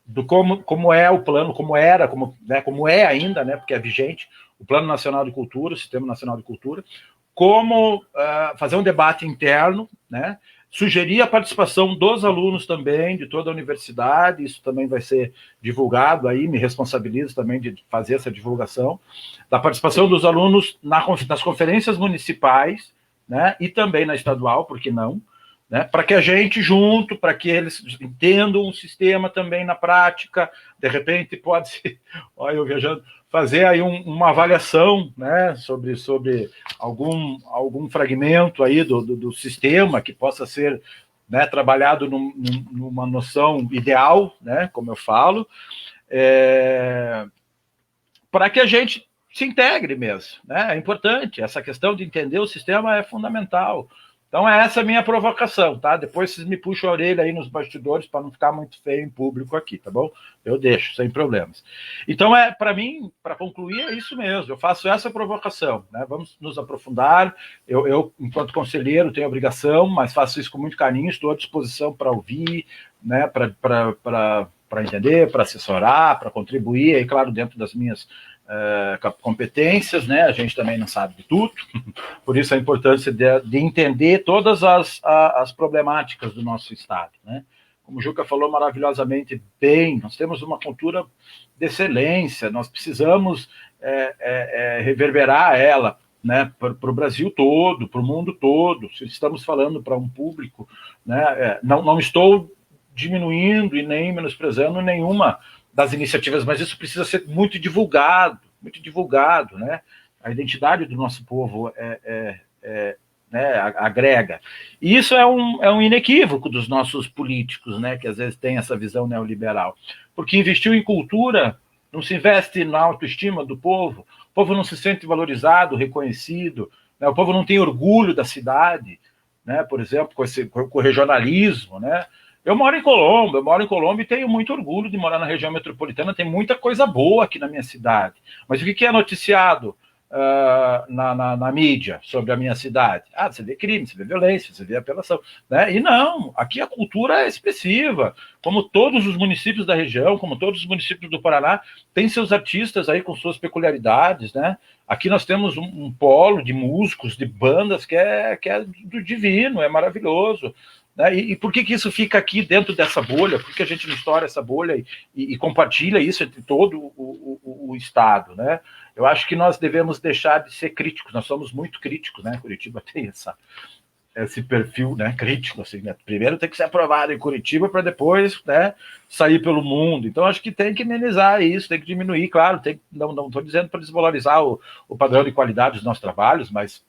do como é o plano, como é ainda, né, porque é vigente, o Plano Nacional de Cultura, o Sistema Nacional de Cultura, como fazer um debate interno, né, sugerir a participação dos alunos também, de toda a universidade, isso também vai ser divulgado aí, me responsabilizo também de fazer essa divulgação, da participação dos alunos nas conferências municipais, né, e também na estadual, por que não, né, para que a gente junto, para que eles entendam o sistema também na prática, de repente pode-se, olha eu viajando, fazer aí uma avaliação, né, sobre algum fragmento aí do sistema que possa ser, né, trabalhado numa noção ideal, né, como eu falo, para que a gente se integre mesmo, né, é importante, essa questão de entender o sistema é fundamental. Então, essa é a minha provocação, tá? Depois vocês me puxam a orelha aí nos bastidores para não ficar muito feio em público aqui, tá bom? Eu deixo, sem problemas. Então, para mim, para concluir, é isso mesmo. Eu faço essa provocação, né? Vamos nos aprofundar. Eu, enquanto conselheiro, tenho obrigação, mas faço isso com muito carinho, estou à disposição para ouvir, né? Para entender, para assessorar, para contribuir, aí, claro, dentro das minhas competências, né? A gente também não sabe de tudo, por isso a importância de entender todas as problemáticas do nosso estado, né? Como o Juca falou maravilhosamente bem, nós temos uma cultura de excelência, nós precisamos reverberar ela, né, para o Brasil todo, para o mundo todo. Se estamos falando para um público, né, não estou diminuindo e nem menosprezando nenhuma das iniciativas, mas isso precisa ser muito divulgado, né? A identidade do nosso povo né, agrega. E isso é um inequívoco dos nossos políticos, né, que às vezes têm essa visão neoliberal. Porque investiu em cultura, não se investe na autoestima do povo, o povo não se sente valorizado, reconhecido, né, o povo não tem orgulho da cidade, né, por exemplo, com o regionalismo, né. Eu moro em Colombo e tenho muito orgulho de morar na região metropolitana, tem muita coisa boa aqui na minha cidade. Mas o que é noticiado na mídia sobre a minha cidade? Você vê crime, você vê violência, você vê apelação, né? E não, aqui a cultura é expressiva, como todos os municípios da região, como todos os municípios do Paraná, tem seus artistas aí com suas peculiaridades, né? Aqui nós temos um polo de músicos, de bandas que é do divino, é maravilhoso. Né? E por que isso fica aqui dentro dessa bolha? Por que a gente não estoura essa bolha e compartilha isso entre todo o Estado? Né? Eu acho que nós devemos deixar de ser críticos, nós somos muito críticos, né? Curitiba tem esse perfil, né, crítico, assim, né? Primeiro tem que ser aprovado em Curitiba para depois, né, sair pelo mundo. Então acho que tem que amenizar isso, tem que diminuir, claro, não estou dizendo para desvalorizar o padrão de qualidade dos nossos trabalhos, mas,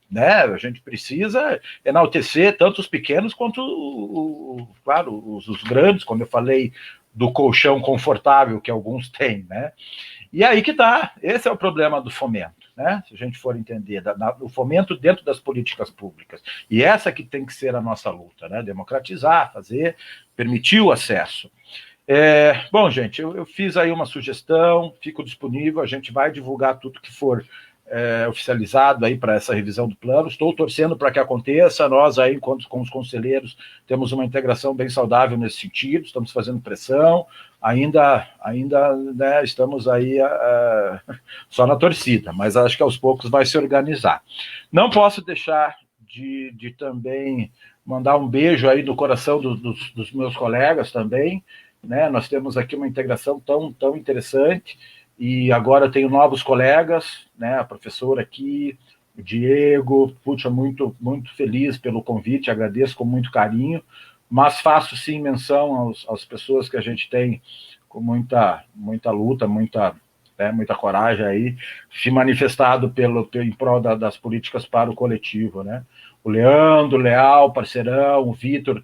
né, a gente precisa enaltecer tanto os pequenos quanto, claro, os grandes, como eu falei, do colchão confortável que alguns têm, né? E aí que está, esse é o problema do fomento, né? Se a gente for entender, o fomento dentro das políticas públicas. E essa que tem que ser a nossa luta, né? Democratizar, permitir o acesso. Bom, gente, eu fiz aí uma sugestão, fico disponível, a gente vai divulgar tudo que for oficializado aí para essa revisão do plano. Estou torcendo para que aconteça. Nós aí, com os conselheiros, temos uma integração bem saudável nesse sentido, estamos fazendo pressão, ainda né, estamos aí só na torcida, mas acho que aos poucos vai se organizar. Não posso deixar de também mandar um beijo aí no coração dos meus colegas também, né? Nós temos aqui uma integração tão interessante. E agora tenho novos colegas, né, a professora aqui, o Diego, puxa, muito feliz pelo convite, agradeço com muito carinho, mas faço sim menção às pessoas que a gente tem com muita luta, muita coragem aí, se manifestado em prol das políticas para o coletivo, né? O Leandro, Leal, parceirão, o Vitor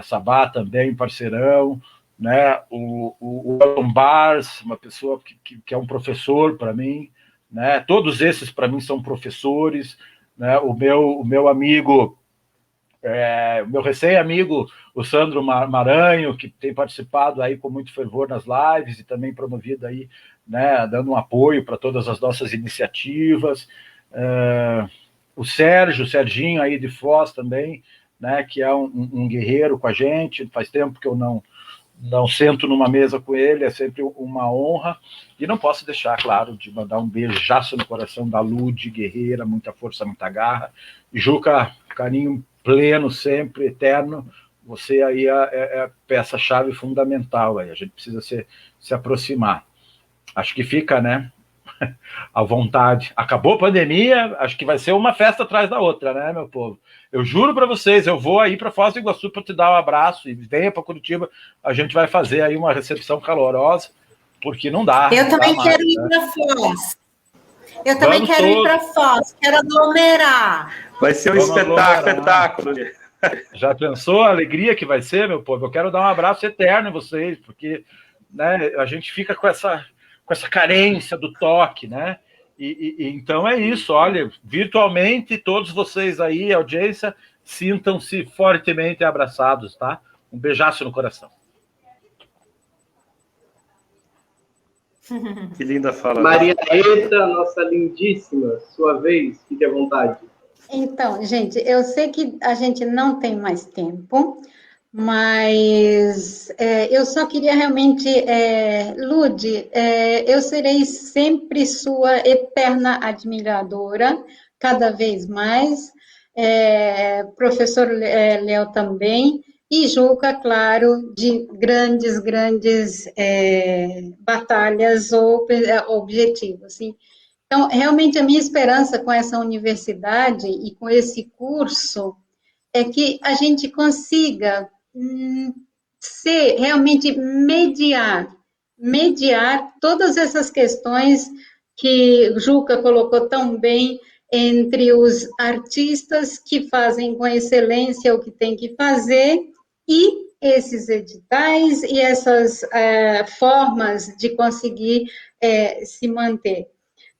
Sabá também, parceirão, né, o Elton Bars, uma pessoa que é um professor para mim, né, todos esses para mim são professores, né, o meu amigo, o meu recém-amigo, o Sandro Maranho, que tem participado aí com muito fervor nas lives e também promovido aí, né, dando um apoio para todas as nossas iniciativas, o Serginho aí de Foz também, né, que é um guerreiro com a gente, faz tempo que eu não sento numa mesa com ele, é sempre uma honra, e não posso deixar, claro, de mandar um beijaço no coração da Lud, guerreira, muita força, muita garra. Juca, carinho pleno sempre, eterno, você aí é a peça-chave fundamental, aí. A gente precisa se aproximar. Acho que fica, né, à vontade. Acabou a pandemia, acho que vai ser uma festa atrás da outra, né, meu povo? Eu juro para vocês, eu vou aí para Foz do Iguaçu para te dar um abraço e venha para Curitiba, a gente vai fazer aí uma recepção calorosa, porque não dá. Eu também quero ir para Foz. Eu também quero ir para Foz, quero aglomerar. Vai ser um espetáculo. Já pensou a alegria que vai ser, meu povo? Eu quero dar um abraço eterno em vocês, porque, né, a gente fica com essa carência do toque, né? E então é isso, olha, virtualmente todos vocês aí, audiência, sintam-se fortemente abraçados, tá? Um beijaço no coração. Que linda fala. Maria Rita, nossa lindíssima, sua vez, fique à vontade. Então, gente, eu sei que a gente não tem mais tempo, mas eu só queria realmente, Lud, eu serei sempre sua eterna admiradora, cada vez mais, professor Léo também, e Juca, claro, de grandes batalhas ou objetivos, assim. Então, realmente, a minha esperança com essa universidade e com esse curso é que a gente consiga realmente mediar mediar todas essas questões que Juca colocou tão bem entre os artistas que fazem com excelência o que tem que fazer e esses editais e essas formas de conseguir se manter.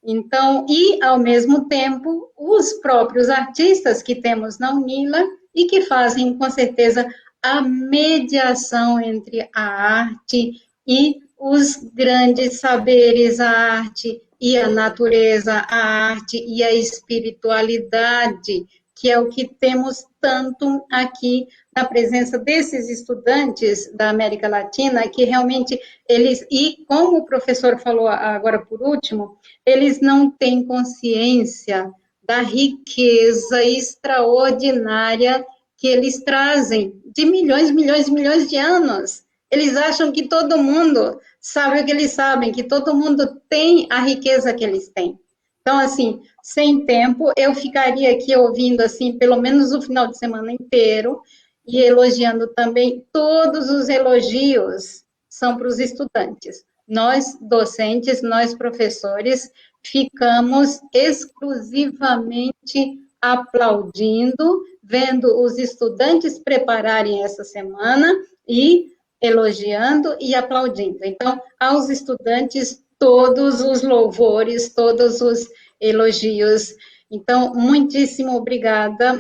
Então, e, ao mesmo tempo, os próprios artistas que temos na UNILA e que fazem, com certeza, a mediação entre a arte e os grandes saberes, a arte e a natureza, a arte e a espiritualidade, que é o que temos tanto aqui na presença desses estudantes da América Latina, que realmente eles, e como o professor falou agora por último, eles não têm consciência da riqueza extraordinária que eles trazem de milhões, milhões, milhões de anos. Eles acham que todo mundo sabe o que eles sabem, que todo mundo tem a riqueza que eles têm. Então, assim, sem tempo, eu ficaria aqui ouvindo, assim, pelo menos o final de semana inteiro e elogiando também. Todos os elogios são para os estudantes. Nós, docentes, nós, professores, ficamos exclusivamente aplaudindo, vendo os estudantes prepararem essa semana e elogiando e aplaudindo. Então, aos estudantes, todos os louvores, todos os elogios. Então, muitíssimo obrigada,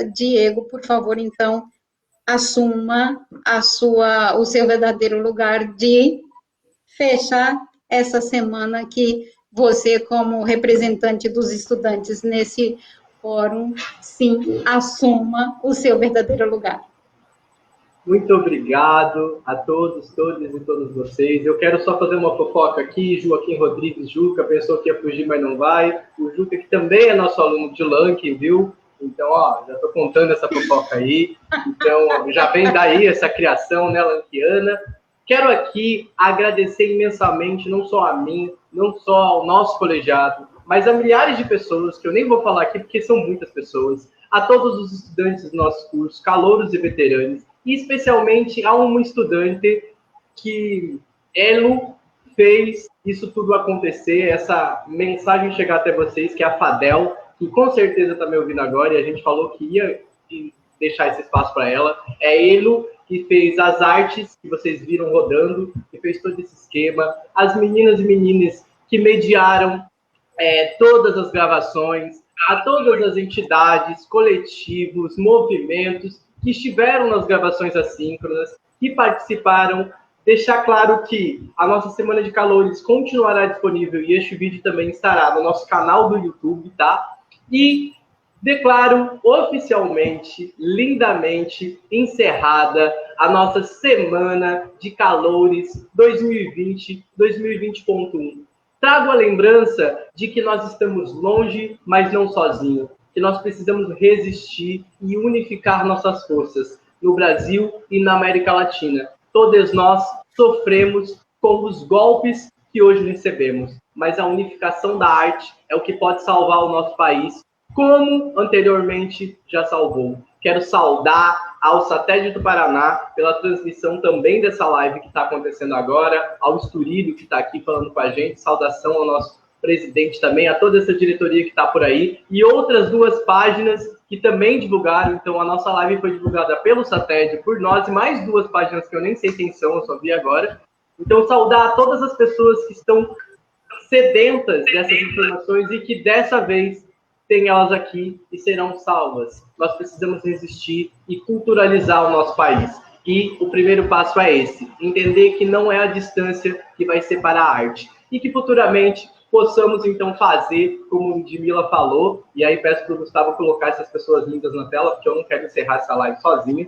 Diego, por favor, então, assuma o seu verdadeiro lugar de fechar essa semana que você, como representante dos estudantes nesse fórum, sim, assuma o seu verdadeiro lugar. Muito obrigado a todos, todas e todos vocês. Eu quero só fazer uma fofoca aqui. Joaquim Rodrigues Juca pensou que ia fugir, mas não vai. O Juca, que também é nosso aluno de Lankin, viu? Então, ó, já estou contando essa fofoca aí. Então, já vem daí essa criação, né, lankiana. Quero aqui agradecer imensamente, não só a mim, não só ao nosso colegiado, mas a milhares de pessoas, que eu nem vou falar aqui porque são muitas pessoas, a todos os estudantes do nosso curso, calouros e veteranos, e especialmente a um estudante que Elo fez isso tudo acontecer, essa mensagem chegar até vocês, que é a Fadel, que com certeza está me ouvindo agora, e a gente falou que ia deixar esse espaço para ela. É Elo que fez as artes que vocês viram rodando, que fez todo esse esquema, as meninas e meninas que mediaram todas as gravações, a todas as entidades, coletivos, movimentos que estiveram nas gravações assíncronas, que participaram. Deixar claro que a nossa Semana de Calores continuará disponível e este vídeo também estará no nosso canal do YouTube, tá? E declaro oficialmente, lindamente, encerrada a nossa Semana de Calores 2020, 2020.1. Trago a lembrança de que nós estamos longe, mas não sozinhos, que nós precisamos resistir e unificar nossas forças no Brasil e na América Latina. Todos nós sofremos com os golpes que hoje recebemos, mas a unificação da arte é o que pode salvar o nosso país, como anteriormente já salvou. Quero saudar ao Satélite do Paraná pela transmissão também dessa live que está acontecendo agora, ao Esturílio que está aqui falando com a gente, saudação ao nosso presidente também, a toda essa diretoria que está por aí, e outras duas páginas que também divulgaram. Então a nossa live foi divulgada pelo Satélite, por nós, e mais duas páginas que eu nem sei quem são, eu só vi agora. Então saudar a todas as pessoas que estão sedentas dessas informações e que dessa vez tem elas aqui e serão salvas. Nós precisamos resistir e culturalizar o nosso país. E o primeiro passo é esse, entender que não é a distância que vai separar a arte. E que futuramente possamos, então, fazer, como o Ludmila falou, e aí peço para o Gustavo colocar essas pessoas lindas na tela, porque eu não quero encerrar essa live sozinha,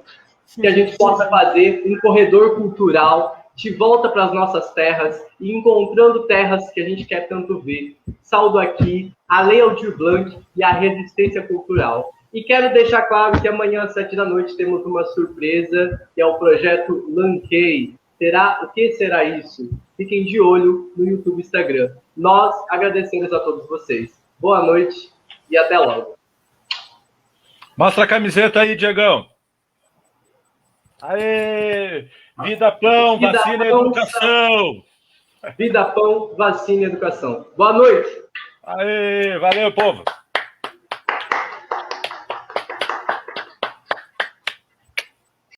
que a gente possa fazer um corredor cultural de volta para as nossas terras e encontrando terras que a gente quer tanto ver. Saldo aqui a Lei Aldir Blanc e a resistência cultural. E quero deixar claro que amanhã às 7 da noite temos uma surpresa, que é o projeto Lankei. O que será isso? Fiquem de olho no YouTube e Instagram. Nós agradecemos a todos vocês. Boa noite e até logo. Mostra a camiseta aí, Diegão. Aê! Vida, pão, Vida, vacina e pão, educação. Vida, pão, vacina e educação. Boa noite. Aê, valeu, povo.